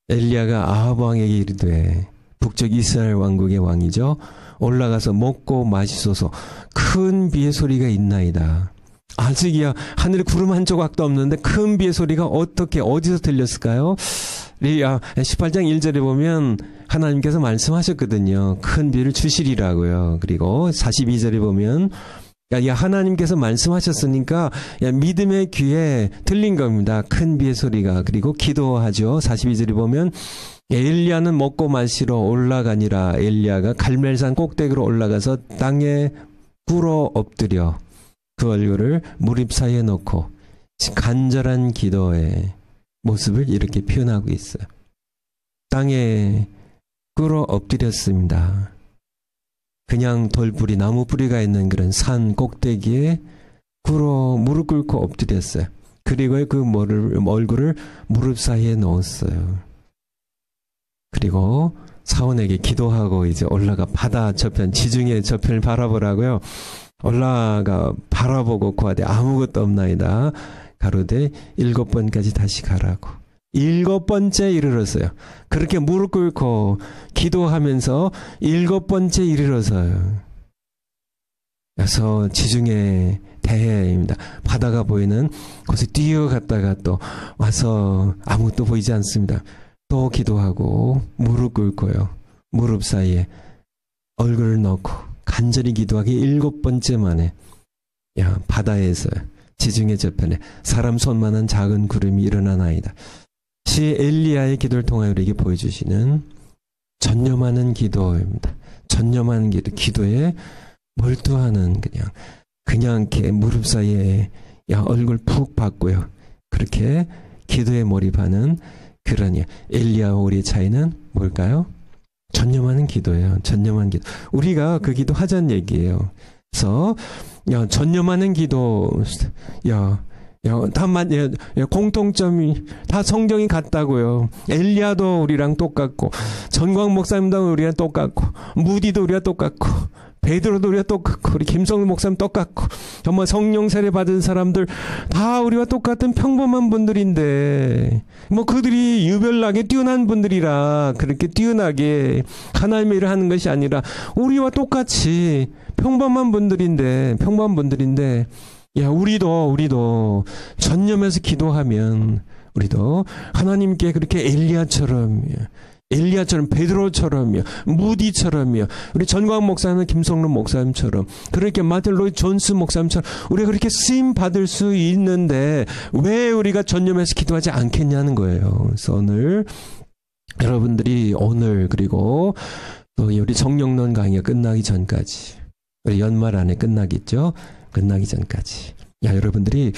엘리야가 아합 왕에게 이르되 북쪽 이스라엘 왕국의 왕이죠. 올라가서 먹고 마시소서. 큰 비의 소리가 있나이다. 아직이야 하늘에 구름 한 조각도 없는데 큰 비의 소리가 어디서 들렸을까요? 18장 1절에 보면 하나님께서 말씀하셨거든요. 큰 비를 주시리라고요. 그리고 42절에 보면 하나님께서 말씀하셨으니까 믿음의 귀에 들린 겁니다. 큰 비의 소리가. 그리고 기도하죠. 42절에 보면 엘리야는 먹고 마시러 올라가니라. 엘리야가 갈멜산 꼭대기로 올라가서 땅에 꿇어 엎드려 그 얼굴을 무릎 사이에 놓고 간절한 기도의 모습을 이렇게 표현하고 있어요. 땅에 꿇어 엎드렸습니다. 그냥 돌뿌리, 나무 뿌리가 있는 그런 산 꼭대기에 무릎 꿇고 엎드렸어요. 그리고 그 얼굴을 무릎 사이에 넣었어요. 그리고 사원에게 기도하고 이제 올라가 바다 저편, 지중해 저편을 바라보라고요. 올라가 바라보고 구하되 아무것도 없나이다. 가로되 7번까지 다시 가라고. 7번째 이르렀어요. 그렇게 무릎 꿇고 기도하면서 7번째 이르러서요. 그래서 지중해 대해입니다. 바다가 보이는 곳에 뛰어갔다가 또 와서 아무것도 보이지 않습니다. 또 기도하고 무릎 꿇고요. 무릎 사이에 얼굴을 넣고 간절히 기도하기 7번째 만에 바다에서 지중해 저편에 사람 손만한 작은 구름이 일어나나이다. 시 엘리야의 기도를 통하여 우리에게 보여주시는 전념하는 기도입니다. 전념하는 기도에 몰두하는 그냥 이렇게 무릎 사이에 얼굴 푹 받고요. 그렇게 기도에 몰입하는 그러니 엘리야와 우리의 차이는 뭘까요? 전념하는 기도예요. 전념하는 기도. 우리가 그 기도 하자는 얘기예요. 그래서 전념하는 기도, 다만 공통점이 다 성경이 같다고요. 엘리야도 우리랑 똑같고, 전광 목사님도 우리랑 똑같고, 무디도 우리가 똑같고, 베드로도 우리가 똑같고, 우리 김성일 목사님 똑같고, 정말 성령 세례 받은 사람들 다 우리와 똑같은 평범한 분들인데, 뭐 그들이 유별나게 뛰어난 분들이라 그렇게 뛰어나게 하나님의 일을 하는 것이 아니라 우리와 똑같이 평범한 분들인데, 야, 우리도 전념해서 기도하면, 우리도 하나님께 그렇게 엘리야처럼, 베드로처럼요, 무디처럼요, 우리 전광 목사님, 김성론 목사님처럼, 그렇게 마틴 로이드 존스 목사님처럼 우리가 그렇게 쓰임 받을 수 있는데 왜 우리가 전념해서 기도하지 않겠냐는 거예요. 그래서 오늘 여러분들이 그리고 또 우리 정령론 강의가 끝나기 전까지, 우리 연말 안에 끝나기 전까지. 여러분들이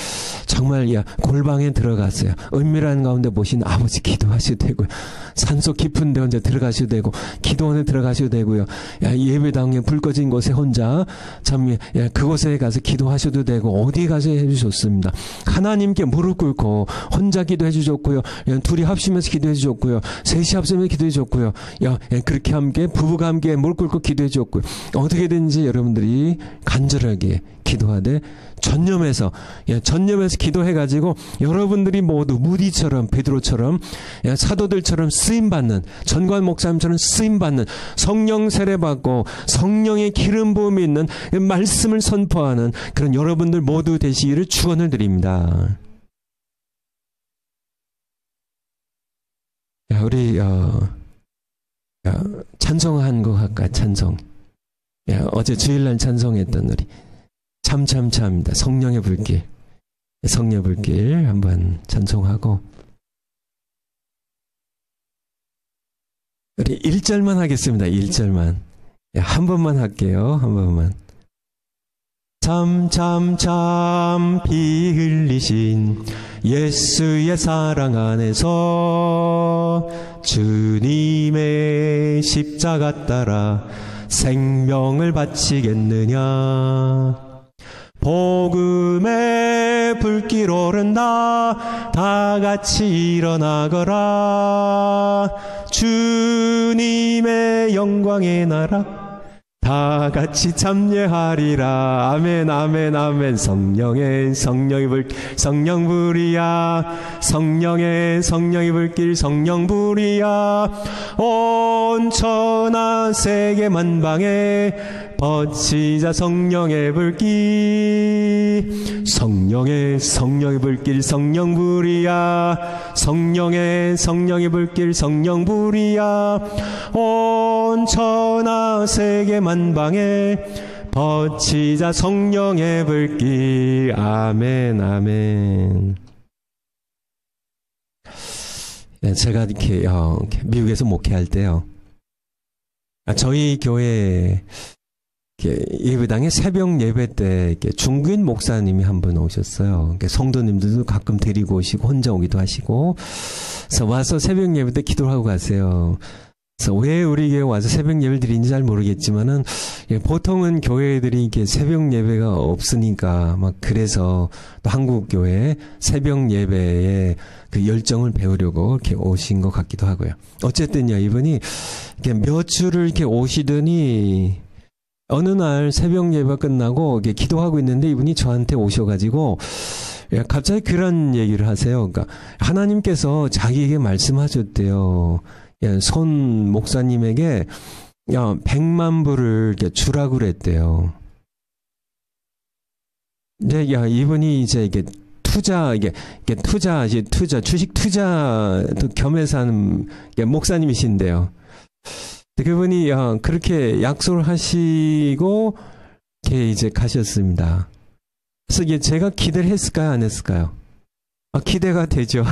정말 골방에 들어가세요. 은밀한 가운데 보신 아버지 기도하셔도 되고요. 산속 깊은 데 혼자 들어가셔도 되고, 기도원에 들어가셔도 되고요. 예배당에 불 꺼진 곳에 혼자 그곳에 가서 기도하셔도 되고, 어디에 가서 해도 좋습니다. 하나님께 무릎 꿇고 혼자 기도해 주셨고요. 둘이 합심해서 기도해 주셨고요. 셋이 합심해서 기도해 주셨고요. 그렇게 함께 부부가 함께 무릎 꿇고 기도해 주셨고요. 어떻게든지 여러분들이 간절하게 기도하되 전념해서 기도해가지고 여러분들이 모두 무디처럼, 베드로처럼, 사도들처럼 쓰임받는, 전관 목사님처럼 쓰임받는, 성령 세례받고 성령의 기름 부음이 있는 말씀을 선포하는 그런 여러분들 모두 되시기를 축원을 드립니다. 우리 찬송한 거 할까? 찬송. 어제 주일날 찬송했던 우리 참입니다. 성령의 불길. 한번 찬송하고, 우리 1절만 하겠습니다. 1절만. 한 번만 할게요. 한 번만. 참 피 흘리신 예수의 사랑 안에서 주님의 십자가 따라 생명을 바치겠느냐. 복음의 불길 오른다. 다 같이 일어나거라. 주님의 영광의 나라 다 같이 참여하리라. 아멘, 아멘, 아멘. 성령의 불길, 성령불이야. 성령의 불길, 성령불이야. 온 천하 세계 만방에 버치자 성령의 불길. 성령의 불길, 성령불이야. 성령의 불길, 성령불이야. 온 천하 세계 만방에 버치자 성령의 불길. 아멘, 아멘. 제가 이렇게 미국에서 목회할 때요, 저희 교회 예배당에 새벽 예배 때 중국인 목사님이 한 분 오셨어요. 성도님들도 가끔 데리고 오시고 혼자 오기도 하시고, 그래서 와서 새벽 예배 때 기도를 하고 가세요. 그래서 왜 우리 교회 와서 새벽 예배를 드리는지 잘 모르겠지만은, 보통은 교회들이 이렇게 새벽 예배가 없으니까 그래서 또 한국 교회 새벽 예배의 그 열정을 배우려고 이렇게 오신 것 같기도 하고요. 어쨌든요, 이분이 이렇게 몇 주를 이렇게 오시더니 어느 날 새벽 예배가 끝나고 이렇게 기도하고 있는데 이분이 저한테 오셔가지고 갑자기 그런 얘기를 하세요. 그러니까 하나님께서 자기에게 말씀하셨대요. 손 목사님에게 100만 불을 이렇게 주라고 그랬대요. 이제 이분이 이제 이게 주식 투자 겸해서 하는 목사님이신데요. 그분이 그렇게 약속을 하시고 이제 가셨습니다. 그래서 이게 제가 기대를 했을까요, 안 했을까요? 기대가 되죠.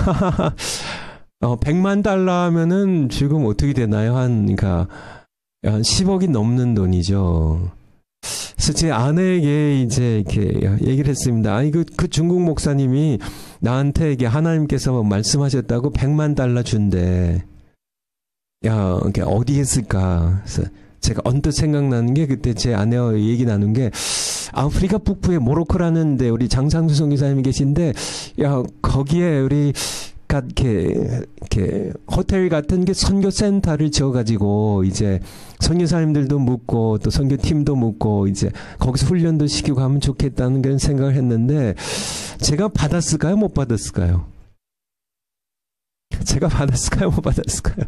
100만 달러 하면은 지금 어떻게 되나요? 그러니까 한 10억이 넘는 돈이죠. 그래서 제 아내에게 이제 이렇게 얘기를 했습니다. 그 중국 목사님이 나한테 이게 하나님께서 말씀하셨다고 100만 달러 준대. 어디 했을까? 그래서 제가 언뜻 생각나는 게 그때 제 아내와 얘기 나눈 게 아프리카 북부에 모로코라는데 우리 장상수 선교사님이 계신데 야 거기에 우리 이렇게 호텔 같은 게 선교센터를 지어가지고 이제 선교사님들도 묻고 또 선교팀도 묻고 이제 거기서 훈련도 시키고 하면 좋겠다는 그런 생각을 했는데 제가 받았을까요? 못 받았을까요? 제가 받았을까요? 못 받았을까요?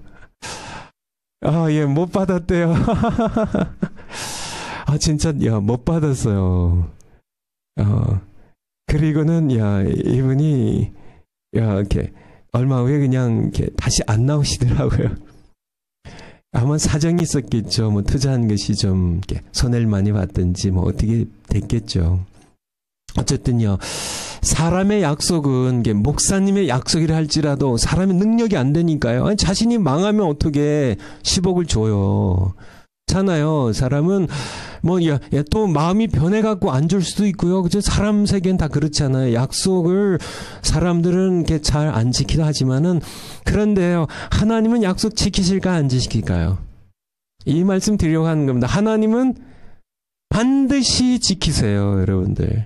아, 예, 못 받았대요. 아, 진짜, 야, 못 받았어요. 그리고는, 야, 이분이, 야, 이렇게, 얼마 후에 그냥, 이렇게, 다시 안 나오시더라고요. 아마 사정이 있었겠죠. 뭐, 투자한 것이 좀, 이렇게, 손해를 많이 봤든지, 뭐, 어떻게 됐겠죠. 어쨌든요, 사람의 약속은, 이게 목사님의 약속이라 할지라도, 사람의 능력이 안 되니까요. 아니, 자신이 망하면 어떻게 10억을 줘요. 잖아요. 사람은 뭐 또 마음이 변해갖고 안 줄 수도 있고요. 그죠? 사람 세계는 다 그렇잖아요. 약속을 사람들은 이렇게 잘 안 지키다 하지만은 그런데요. 하나님은 약속 지키실까 안 지킬까요? 이 말씀 드리려고 하는 겁니다. 하나님은 반드시 지키세요, 여러분들.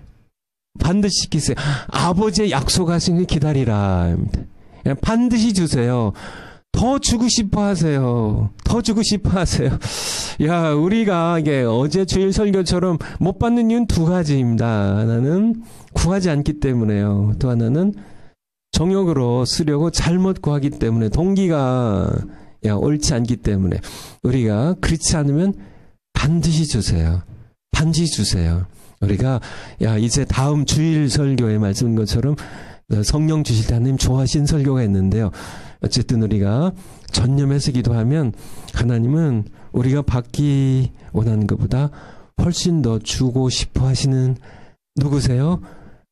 반드시 지키세요. 아버지의 약속하신 걸 기다리라. 반드시 주세요. 더 주고 싶어 하세요. 더 주고 싶어 하세요. 야, 우리가 이게 어제 주일 설교처럼 못 받는 이유는 두 가지입니다. 하나는 구하지 않기 때문에요. 또 하나는 정욕으로 쓰려고 잘못 구하기 때문에 동기가 옳지 않기 때문에 우리가 그렇지 않으면 반드시 주세요. 반드시 주세요. 우리가 이제 다음 주일 설교에 말씀인 것처럼 성령 주실 때 하나님 좋아하신 설교가 있는데요. 어쨌든 우리가 전념해서 기도하면 하나님은 우리가 받기 원하는 것보다 훨씬 더 주고 싶어 하시는 누구세요?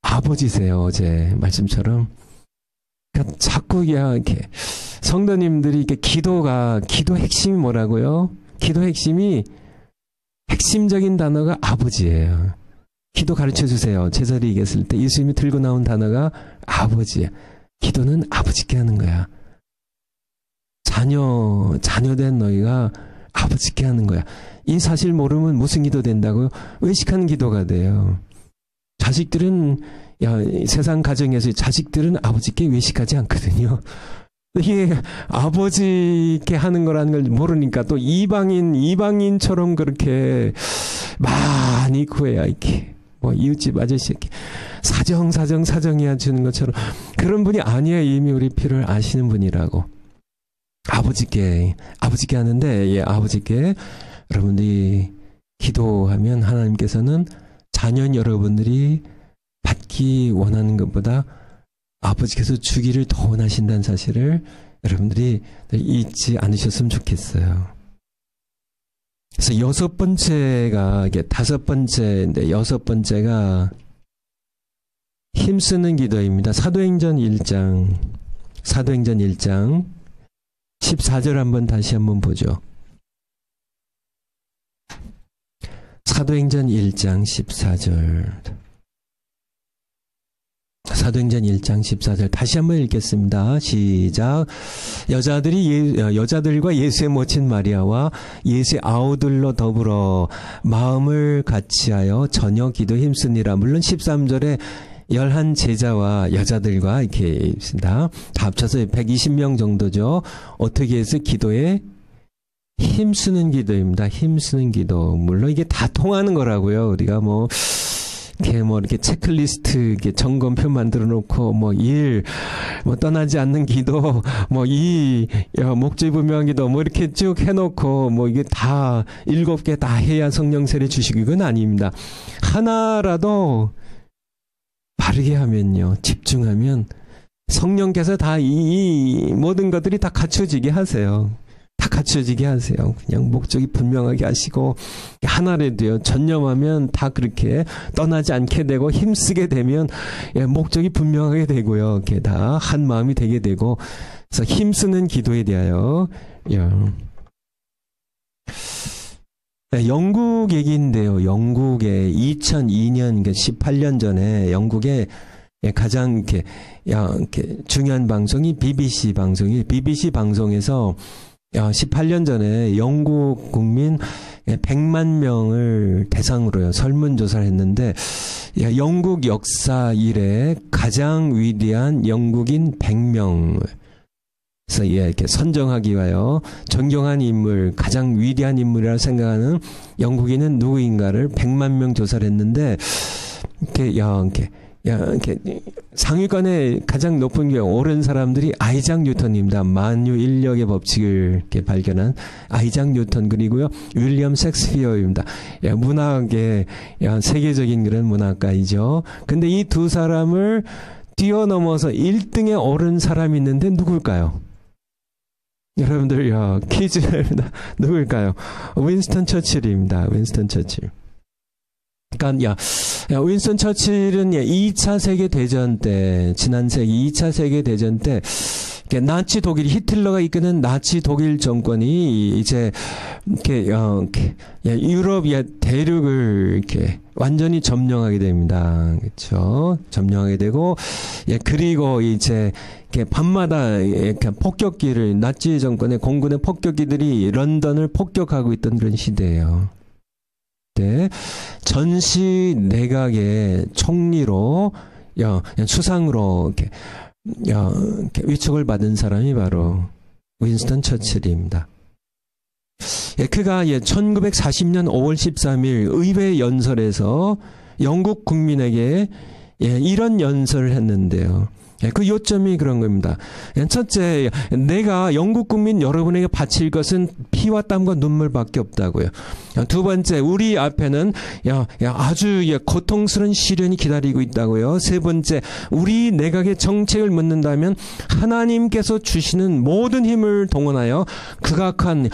아버지세요. 어제 말씀처럼. 그러니까 자꾸 이렇게 성도님들이 이렇게 기도 핵심이 뭐라고요? 기도 핵심이 핵심적인 단어가 아버지예요. 기도 가르쳐 주세요. 제자리에 계실 때 예수님이 들고 나온 단어가 아버지예요. 기도는 아버지께 하는 거야. 자녀된 너희가 아버지께 하는 거야. 이 사실 모르면 무슨 기도 된다고요? 외식하는 기도가 돼요. 자식들은 세상 가정에서 자식들은 아버지께 외식하지 않거든요. 이게 아버지께 하는 거라는 걸 모르니까 또 이방인처럼 그렇게 많이 구해야 이렇게 뭐 이웃집 아저씨 이렇게 사정해야 주는 것처럼 그런 분이 아니에요. 이미 우리 필요를 아시는 분이라고. 아버지께 하는데 아버지께 여러분들이 기도하면 하나님께서는 자녀인 여러분들이 받기 원하는 것보다 아버지께서 주기를 더 원하신다는 사실을 여러분들이 잊지 않으셨으면 좋겠어요. 그래서 여섯 번째가 이게 다섯 번째인데 여섯 번째가 힘쓰는 기도입니다. 사도행전 1장 14절 한번 다시 한번 보죠. 사도행전 1장 14절. 사도행전 1장 14절 다시 한번 읽겠습니다. 시작. 여자들과 예수의 모친 마리아와 예수의 아우들로 더불어 마음을 같이하여 저녁 기도 힘쓰니라. 물론 13절에 11 제자와 여자들과 이렇게 있습니다. 다 합쳐서 120명 정도죠. 어떻게 해서 기도에 힘쓰는 기도입니다. 힘쓰는 기도. 물론 이게 다 통하는 거라고요. 우리가 이렇게 체크리스트, 이렇게 점검표 만들어 놓고, 떠나지 않는 기도, 목적이 분명한 기도, 이렇게 쭉 해놓고, 이게 다, 7개 다 해야 성령 세례 주시고, 이건 아닙니다. 하나라도 바르게 하면요, 집중하면, 성령께서 다 이 모든 것들이 다 갖춰지게 하세요. 다 갖춰지게 하세요. 그냥 목적이 분명하게 하시고 하나라도요 전념하면 다 그렇게 떠나지 않게 되고 힘쓰게 되면 목적이 분명하게 되고요. 이렇게 다 한 마음이 되게 되고 그래서 힘쓰는 기도에 대하여 영국 얘기인데요. 영국에 2002년 18년 전에 영국에 가장 이렇게 중요한 방송이 BBC 방송에서 18년 전에 영국 국민 100만 명을 대상으로요, 설문조사를 했는데, 영국 역사 이래 가장 위대한 영국인 100명을 그래서 이렇게 선정하기 위하여 존경한 인물, 가장 위대한 인물이라고 생각하는 영국인은 누구인가를 100만 명 조사를 했는데, 이렇게 상위권에 가장 높은 게 오른 사람들이 아이작 뉴턴입니다. 만유 인력의 법칙을 이렇게 발견한 아이작 뉴턴, 그리고요 윌리엄 셰익스피어입니다. 문학의 세계적인 그런 문학가이죠. 근데 이 두 사람을 뛰어넘어서 1등에 오른 사람이 있는데 누굴까요? 여러분들 퀴즈입니다. 누굴까요? 윈스턴 처칠입니다. 윈스턴 처칠. 그러니까 윈스턴 처칠은 2차 세계 대전 때, 지난 세기 2차 세계 대전 때 나치 독일, 히틀러가 이끄는 나치 독일 정권이 이제 이렇게 유럽 대륙을 이렇게 완전히 점령하게 됩니다. 그렇죠? 점령하게 되고, 그리고 이제 밤마다 폭격기를, 나치 정권의 공군의 폭격기들이 런던을 폭격하고 있던 그런 시대예요. 때 전시 내각의 총리로 수상으로 이렇게 위촉을 받은 사람이 바로 윈스턴 처칠입니다. 그가 1940년 5월 13일 의회 연설에서 영국 국민에게 이런 연설을 했는데요. 그 요점이 그런 겁니다. 첫째, 내가 영국 국민 여러분에게 바칠 것은 피와 땀과 눈물밖에 없다고요. 두 번째, 우리 앞에는 아주 고통스러운 시련이 기다리고 있다고요. 세 번째, 우리 내각의 정책을 묻는다면 하나님께서 주시는 모든 힘을 동원하여 극악한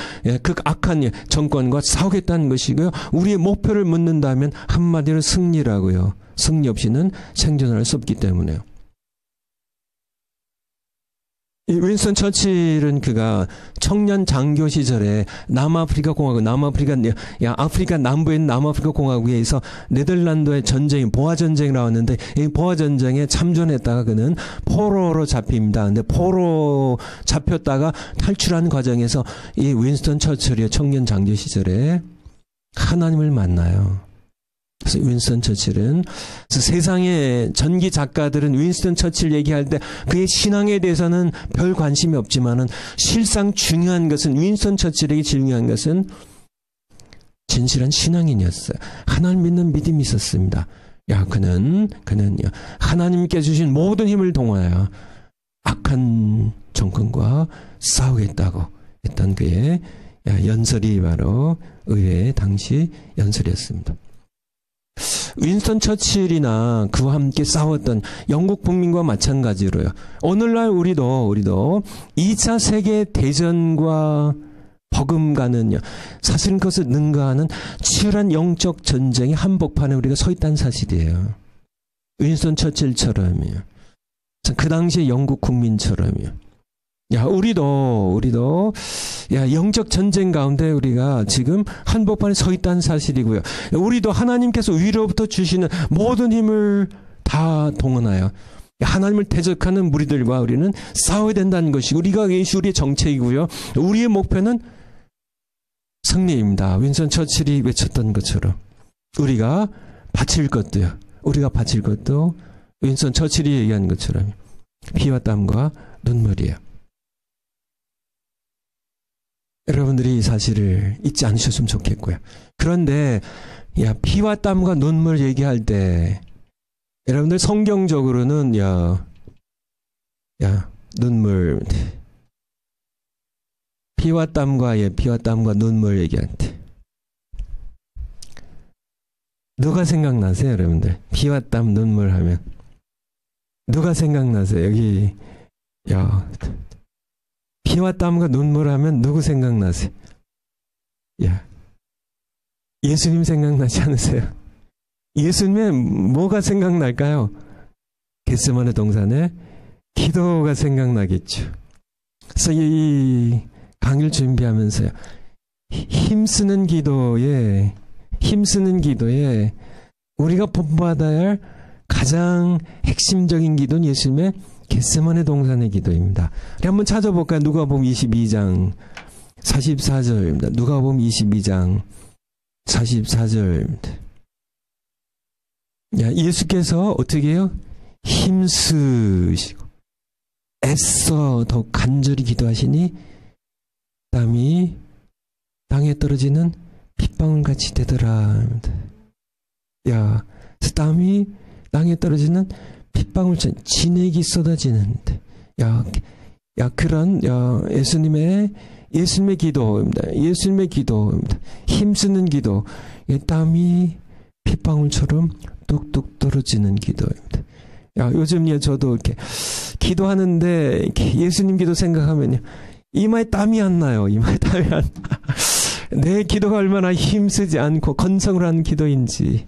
정권과 싸우겠다는 것이고요. 우리의 목표를 묻는다면 한마디로 승리라고요. 승리 없이는 생존할 수 없기 때문에요. 윈스턴 처칠은 그가 청년 장교 시절에 남아프리카 공화국, 아프리카 남부에 있는 남아프리카 공화국에서 네덜란드의 전쟁, 보아 전쟁이 나왔는데 이 보아 전쟁에 참전했다가 그는 포로로 잡힙니다. 근데 포로 잡혔다가 탈출하는 과정에서 이 윈스턴 처칠이 청년 장교 시절에 하나님을 만나요. 그래서 윈스턴 처칠은, 세상의 전기 작가들은 윈스턴 처칠 얘기할 때 그의 신앙에 대해서는 별 관심이 없지만은 실상 중요한 것은, 윈스턴 처칠에게 중요한 것은 진실한 신앙인이었어요. 하나님 믿는 믿음이 있었습니다. 그는 하나님께 주신 모든 힘을 동원하여 악한 정권과 싸우겠다고 했던 그의 연설이 바로 의회의 당시 연설이었습니다. 윈스턴 처칠이나 그와 함께 싸웠던 영국 국민과 마찬가지로요. 오늘날 우리도 2차 세계 대전과 버금가는요, 사실은 그것을 능가하는 치열한 영적 전쟁의 한복판에 우리가 서 있다는 사실이에요. 윈스턴 처칠처럼이요. 그 당시의 영국 국민처럼이요. 우리도 영적 전쟁 가운데 우리가 지금 한복판에 서 있다는 사실이고요. 우리도 하나님께서 위로부터 주시는 모든 힘을 다 동원하여 하나님을 대적하는 무리들과 우리는 싸워야 된다는 것이 우리의 정책이고요. 우리의 목표는 승리입니다. 윈스턴 처칠이 외쳤던 것처럼 우리가 바칠 것도 윈스턴 처칠이 얘기한 것처럼 피와 땀과 눈물이에요. 여러분들이 이 사실을 잊지 않으셨으면 좋겠고요. 그런데 피와 땀과 눈물 얘기할 때 여러분들 성경적으로는 눈물, 피와 땀과 눈물 얘기할 때 누가 생각나세요, 여러분들? 피와 땀, 눈물 하면 누가 생각나세요? 여기 피와 땀과 눈물 하면 누구 생각나세요? 예수님 생각나지 않으세요? 예수님의 뭐가 생각날까요? 겟세마네 동산에 기도가 생각나겠죠. 그래서 이 강의를 준비하면서요, 힘쓰는 기도에 우리가 본받아야 할 가장 핵심적인 기도는 예수님의 겟세마네 동산의 기도입니다. 우리 한번 찾아볼까요? 누가복음 22장. 44절입니다. 누가복음 22장 44절입니다. 예수께서 어떻게 해요? 힘쓰시고 애써 더 간절히 기도하시니 땀이 땅에 떨어지는 핏방울같이 되더라. 땀이 땅에 떨어지는 핏방울처럼 진액이 쏟아지는데 그런 예수님의 기도입니다. 예수님의 기도입니다. 힘쓰는 기도. 땀이 핏방울처럼 뚝뚝 떨어지는 기도입니다. 요즘 저도 이렇게 기도하는데 예수님 기도 생각하면요. 이마에 땀이 안 나요. 이마에 땀이 안 나. 내 기도가 얼마나 힘쓰지 않고 건성을 하는 기도인지.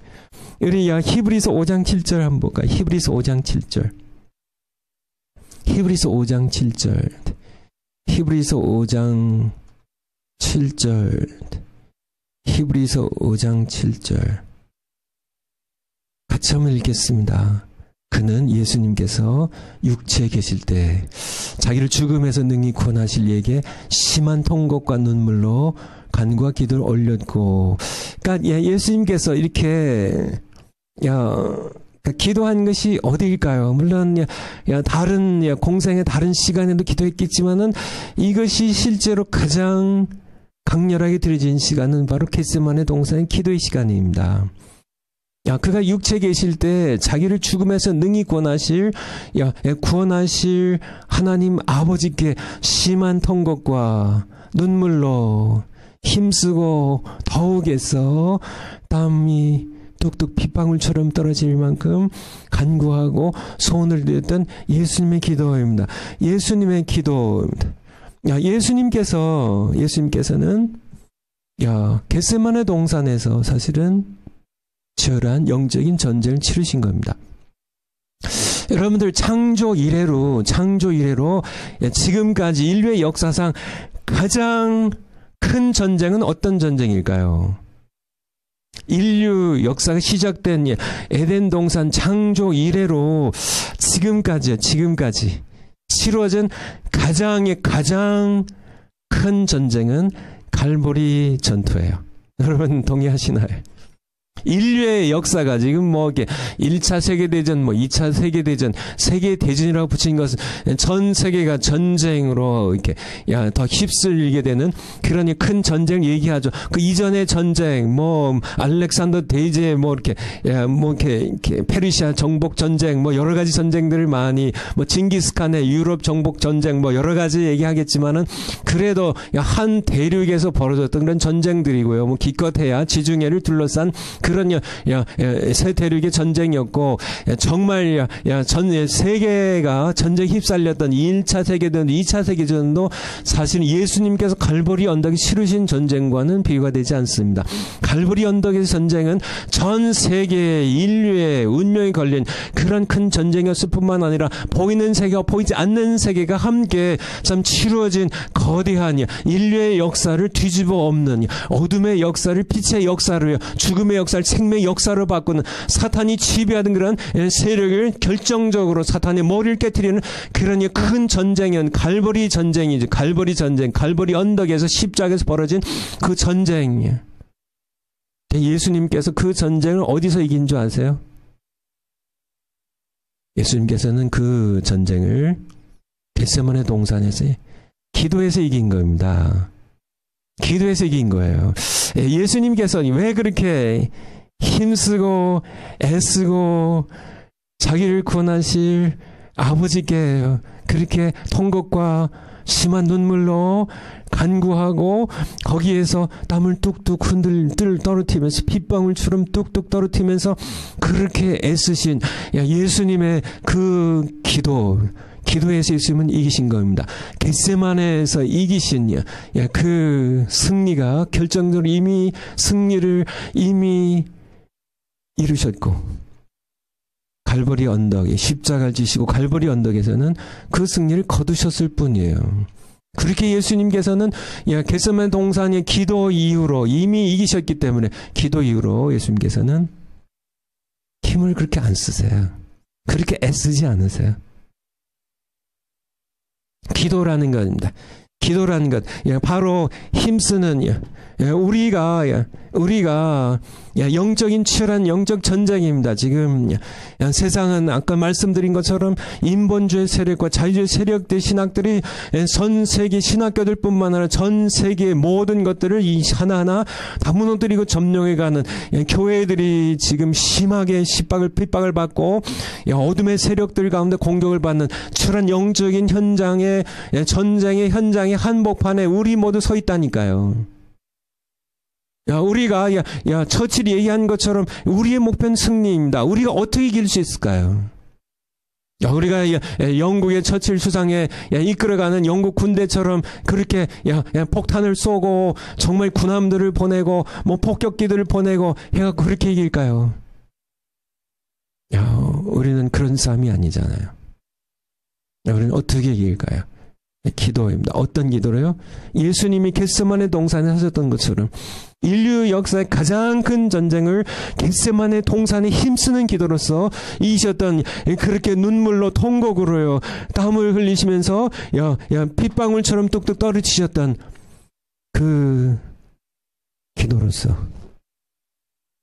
우리 히브리서 5장 7절 한번 볼까요? 히브리서 5장 7절. 히브리서 5장 7절. 히브리서 5장 7절. 히브리서 5장 7절. 같이 한번 읽겠습니다. 그는 예수님께서 육체에 계실 때 자기를 죽음에서 능히 구원하실 이에게 심한 통곡과 눈물로 간구와 기도를 올렸고, 그러니까 예수님께서 이렇게 기도한 것이 어디일까요? 물론 다른 공생의 다른 시간에도 기도했겠지만은 이것이 실제로 가장 강렬하게 드려진 시간은 바로 겟세마네 동산의 기도의 시간입니다. 그가 육체에 계실 때 자기를 죽음에서 능히 구원하실 하나님 아버지께 심한 통곡과 눈물로 힘쓰고 더욱 애써 땀이 뚝뚝 빗방울처럼 떨어질 만큼 간구하고 소원을 드렸던 예수님의 기도입니다. 예수님의 기도입니다. 예수님께서는 겟세마네 동산에서 사실은 치열한 영적인 전쟁을 치르신 겁니다. 여러분들 창조 이래로 지금까지 인류의 역사상 가장 큰 전쟁은 어떤 전쟁일까요? 인류 역사가 시작된 에덴 동산 창조 이래로 지금까지 치루어진 가장 큰 전쟁은 갈보리 전투예요. 여러분 동의하시나요? 인류의 역사가 지금 1차 세계대전, 2차 세계대전, 세계대전이라고 붙인 것은 전 세계가 전쟁으로 이렇게 더 휩쓸리게 되는 그런 큰 전쟁을 얘기하죠. 그 이전의 전쟁, 알렉산더 대제, 이렇게 페르시아 정복 전쟁, 여러 가지 전쟁들을 많이, 징기스칸의 유럽 정복 전쟁, 여러 가지 얘기하겠지만은 그래도 한 대륙에서 벌어졌던 그런 전쟁들이고요. 기껏해야 지중해를 둘러싼 그런 새 대륙의 전쟁이었고, 정말 전 세계가 전쟁에 휩쓸렸던 1차 세계대전, 2차 세계대전도 사실은 예수님께서 갈보리 언덕에 치르신 전쟁과는 비교가 되지 않습니다. 갈보리 언덕의 전쟁은 전 세계 인류의 운명이 걸린 그런 큰 전쟁이었을 뿐만 아니라 보이는 세계와 보이지 않는 세계가 함께 참 치루어진 거대한 인류의 역사를 뒤집어 엎는 어둠의 역사를 빛의 역사를, 죽음의 역사를 생명의 역사로 바꾸는, 사탄이 지배하던 그런 세력을 결정적으로 사탄의 머리를 깨트리는 그런 큰 전쟁은 갈보리 전쟁이죠. 갈보리 전쟁, 갈보리 언덕에서 십자가에서 벌어진 그 전쟁. 예수님께서 그 전쟁을 어디서 이긴 줄 아세요? 예수님께서는 그 전쟁을 겟세마네 동산에서 기도해서 이긴 겁니다. 기도해서 이긴 거예요. 예수님께서 왜 그렇게 힘쓰고 애쓰고 자기를 구원하실 아버지께 그렇게 통곡과 심한 눈물로 간구하고 거기에서 땀을 뚝뚝 떨어뜨리면서 빗방울처럼 뚝뚝 떨어뜨리면서 그렇게 애쓰신 예수님의 그 기도에서 있으면 이기신 겁니다. 겟세마네에서 이기신 그 승리가 결정적으로 이미 승리를 이루셨고, 갈보리 언덕에 십자가를 지시고 갈보리 언덕에서는 그 승리를 거두셨을 뿐이에요. 그렇게 예수님께서는 겟세마네 동산의 기도 이후로 이미 이기셨기 때문에 기도 이후로 예수님께서는 힘을 그렇게 안 쓰세요. 그렇게 애쓰지 않으세요. 기도라는 겁니다. 기도란 것, 바로 힘쓰는, 우리가 영적인 치열한 영적 전쟁입니다. 지금 세상은 아까 말씀드린 것처럼 인본주의 세력과 자유주의 세력들 신학들이 전 세계 신학교들 뿐만 아니라 전 세계의 모든 것들을 하나하나 다 무너뜨리고 점령해가는 교회들이 지금 심하게 핍박을 받고 어둠의 세력들 가운데 공격을 받는 치열한 영적인 현장의 전쟁의 현장의 한복판에 우리 모두 서 있다니까요. 우리가 처칠이 얘기한 것처럼 우리의 목표는 승리입니다. 우리가 어떻게 이길 수 있을까요? 우리가 영국의 처칠 수상에 이끌어가는 영국 군대처럼 그렇게 폭탄을 쏘고 정말 군함들을 보내고 뭐 폭격기들을 보내고 해가 그렇게 이길까요? 우리는 그런 싸움이 아니잖아요. 우리는 어떻게 이길까요? 기도입니다. 어떤 기도로요? 예수님이 겟세마네 동산에 하셨던 것처럼 인류 역사의 가장 큰 전쟁을 겟세마네 동산에 힘쓰는 기도로서 이기셨던, 그렇게 눈물로 통곡으로요 땀을 흘리시면서 핏방울처럼 뚝뚝 떨어지셨던 그 기도로서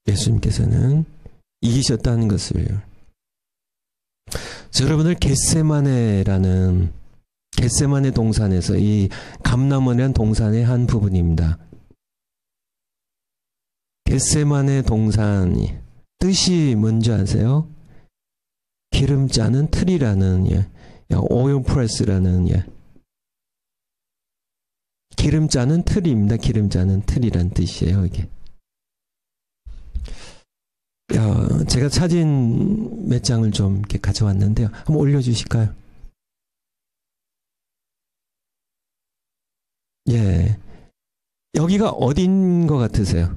예수님께서는 이기셨다는 것을, 여러분을 겟세마네 동산에서 이 감람원이라는 동산의 한 부분입니다. 겟세마네 동산이 뜻이 뭔지 아세요? 기름 짜는 틀이라는, 오일 프레스라는, 기름 짜는 틀입니다. 기름 짜는 틀이란 뜻이에요, 이게. 제가 사진 몇 장을 좀 이렇게 가져왔는데요. 한번 올려주실까요? 여기가 어딘 것 같으세요?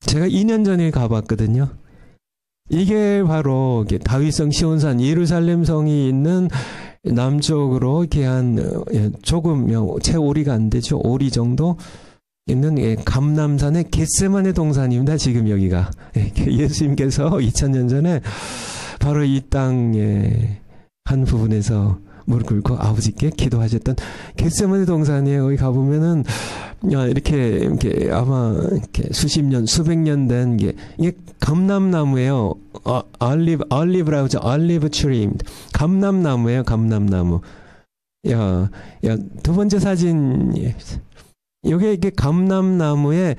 제가 2년 전에 가봤거든요. 이게 바로 다윗성 시온산 예루살렘 성이 있는 남쪽으로 이렇게 한 조금 채 오리가 안 되죠. 오리 정도 있는 감람산의 겟세마네 동산입니다. 지금 여기가 예수님께서 2000년 전에 바로 이 땅의 한 부분에서 무릎 꿇고 아버지께 기도하셨던 겟세마네 동산이에요. 거기 가보면은 이렇게 아마 이렇게 수십 년, 수백 년 된 이게 감람나무예요. 올리브라고 하죠. 올리브 트리. 감람나무예요. 감람나무. 두 번째 사진. 요게 이게 감람나무에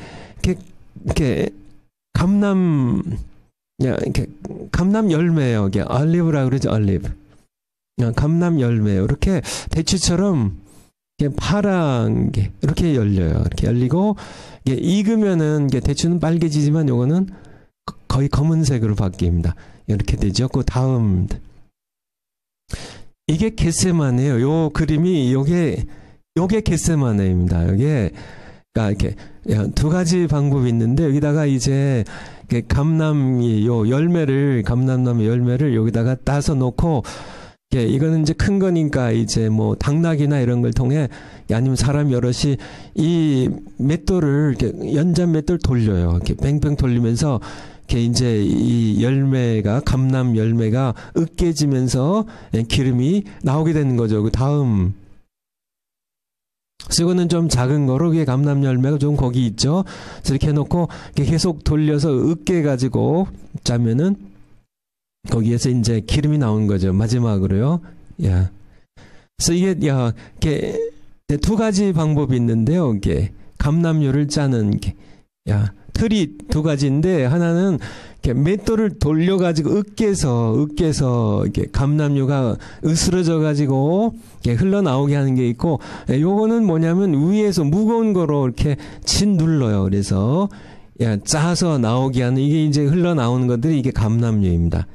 이렇게 감람 열매예요. 이게 올리브라고 그러죠. 올리브. 감람 열매예요. 이렇게 대추처럼 파란 게 이렇게 열려요. 이렇게 열리고 익으면은 대추는 빨개지지만 요거는 거의 검은색으로 바뀝니다. 이렇게 되죠. 그 다음 이게 겟세마네예요. 요 그림이 요게 겟세마네입니다. 요게 이렇게 두 가지 방법이 있는데 여기다가 이제 감람이 감람나무 열매를 여기다가 따서 놓고 이거는 이제 큰 거니까 이제 뭐 당나귀나 이런 걸 통해 아니면 사람 여럿이 이 맷돌을 이렇게 연장 맷돌 돌려요. 이렇게 뺑뺑 돌리면서 이렇게 이제 이 감람 열매가 으깨지면서 기름이 나오게 되는 거죠. 그 다음 이거는 좀 작은 거로 그게 감람 열매가 좀 거기 있죠. 이렇게 해놓고 계속 돌려서 으깨가지고 짜면은 거기에서 이제 기름이 나오는 거죠. 마지막으로요. 그래서 이게 두 가지 방법이 있는데요. 이게 감람류를 짜는 틀이 두 가지인데 하나는 맷돌을 돌려가지고 으깨서 이렇게 감람류가 으스러져가지고 흘러나오게 하는 게 있고, 요거는 뭐냐면 위에서 무거운 거로 이렇게 눌러요. 그래서 짜서 나오게 하는, 이게 이제 흘러나오는 것들이 이게 감람류입니다.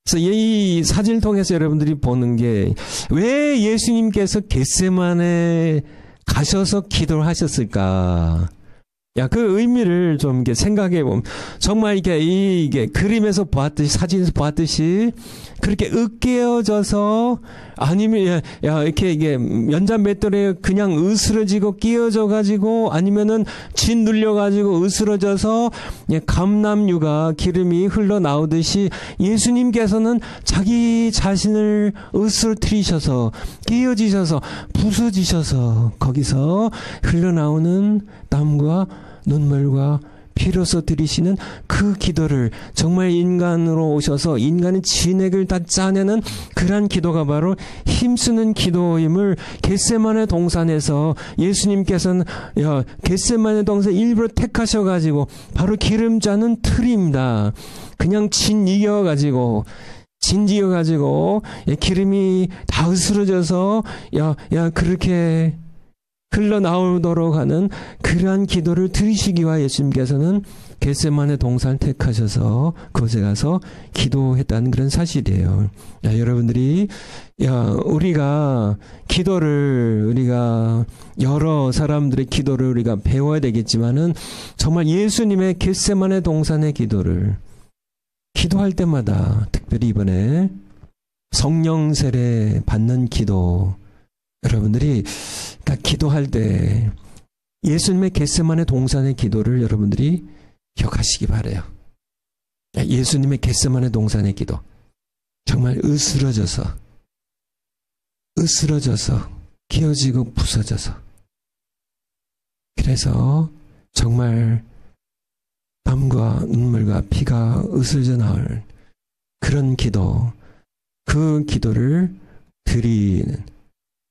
그래서 이 사진을 통해서 여러분들이 보는 게 왜 예수님께서 겟세마네 가셔서 기도를 하셨을까? 그 의미를 좀 이렇게 생각해 보면, 정말 이게 그림에서 보았듯이, 사진에서 보았듯이, 그렇게 으깨어져서, 아니면, 이렇게 이게 연잔맷돌에 그냥 으스러지고 끼어져가지고, 아니면은 진 눌려가지고 으스러져서, 감람유가 기름이 흘러나오듯이, 예수님께서는 자기 자신을 으스러뜨리셔서, 끼어지셔서, 부서지셔서, 거기서 흘러나오는 땀과 눈물과 피로써 드리시는 그 기도를, 정말 인간으로 오셔서 인간의 진액을 다 짜내는 그러한 기도가 바로 힘쓰는 기도임을 겟세마네 동산에서 예수님께서는 겟세마네 동산 일부러 택하셔가지고 바로 기름 짜는 틀입니다. 그냥 진이겨가지고 기름이 다 으스러져서 그렇게 흘러나오도록 하는 그러한 기도를 드리시기 위해 예수님께서는 겟세마네 동산을 택하셔서 그곳에 가서 기도했다는 그런 사실이에요. 여러분들이 우리가 여러 사람들의 기도를 우리가 배워야 되겠지만은, 정말 예수님의 겟세마네 동산의 기도를 기도할 때마다, 특별히 이번에 성령 세례 받는 기도, 여러분들이 기도할 때 예수님의 겟세마네 동산의 기도를 여러분들이 기억하시기 바라요. 예수님의 겟세마네 동산의 기도, 정말 으스러져서 끼어지고 부서져서, 그래서 정말 땀과 눈물과 피가 으스러져 나올 그런 기도, 그 기도를 드리는,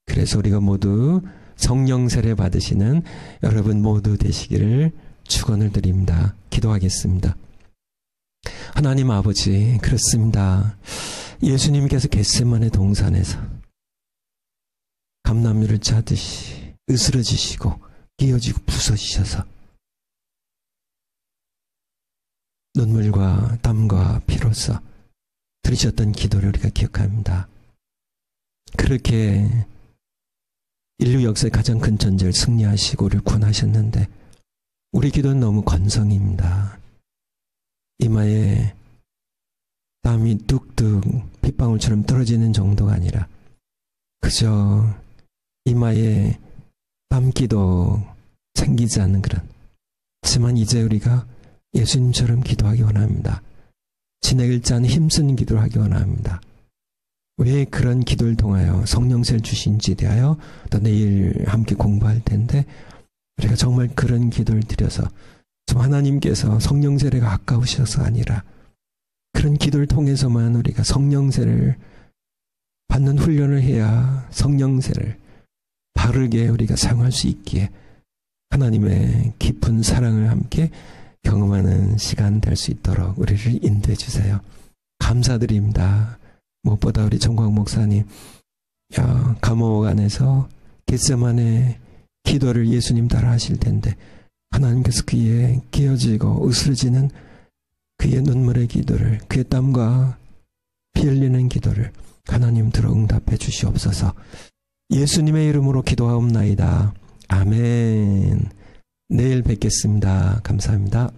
그래서 우리가 모두 성령 세례 받으시는 여러분 모두 되시기를 축원을 드립니다. 기도하겠습니다. 하나님 아버지, 그렇습니다. 예수님께서 겟세마네 동산에서 감람유를 짜듯이 으스러지시고 끼어지고 부서지셔서 눈물과 땀과 피로써 들으셨던 기도를 우리가 기억합니다. 그렇게 인류 역사의 가장 큰 전쟁을 승리하시고 우리를 구원하셨는데, 우리 기도는 너무 건성입니다. 이마에 땀이 뚝뚝 빗방울처럼 떨어지는 정도가 아니라 그저 이마에 땀기도 생기지 않는 그런, 하지만 이제 우리가 예수님처럼 기도하기 원합니다. 진액을 짠 힘쓰는 기도를 하기 원합니다. 왜 그런 기도를 통하여 성령세를 주신지에 대하여 또 내일 함께 공부할 텐데, 우리가 정말 그런 기도를 드려서 좀 하나님께서 성령세례가 아까우셔서 아니라 그런 기도를 통해서만 우리가 성령세를 받는 훈련을 해야 성령세를 바르게 우리가 사용할 수 있기에 하나님의 깊은 사랑을 함께 경험하는 시간 될 수 있도록 우리를 인도해 주세요. 감사드립니다. 무엇보다 우리 정광 목사님, 감옥 안에서 겟세마네 기도를 예수님 따라 하실 텐데, 하나님께서 그의 끼어지고 으스러지는 그의 눈물의 기도를, 그의 땀과 피 흘리는 기도를 하나님 들어 응답해 주시옵소서. 예수님의 이름으로 기도하옵나이다. 아멘. 내일 뵙겠습니다. 감사합니다.